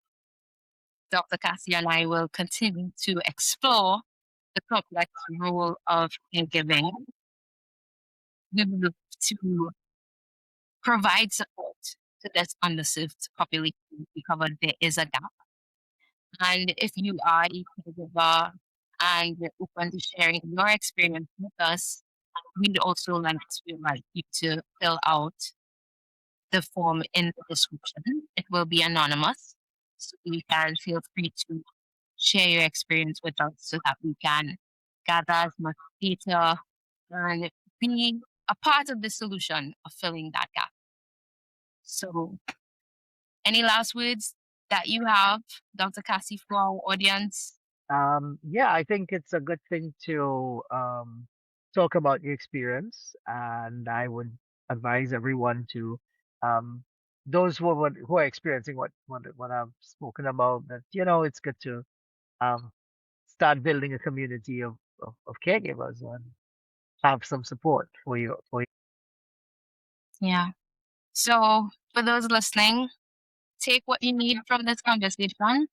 Dr. Cassie and I will continue to explore the complex role of caregiving. We will look to provide support to this underserved population because there is a gap. And if you are a caregiver and you're open to sharing your experience with us, we'd also like you to fill out the form in the description. It will be anonymous, so you can feel free to share your experience with us so that we can gather as much data and be a part of the solution of filling that gap. So, any last words that you have, Dr. Cassie, for our audience? Yeah, I think it's a good thing to talk about your experience, and I would advise everyone to um, those who are experiencing what I've spoken about, that it's good to um, start building a community of caregivers and have some support for you. Yeah. So, for those listening, take what you need from this conversation.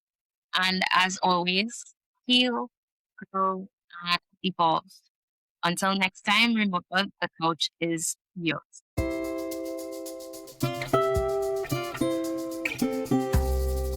And as always, heal, grow, and evolve. Until next time, remember the coach is yours.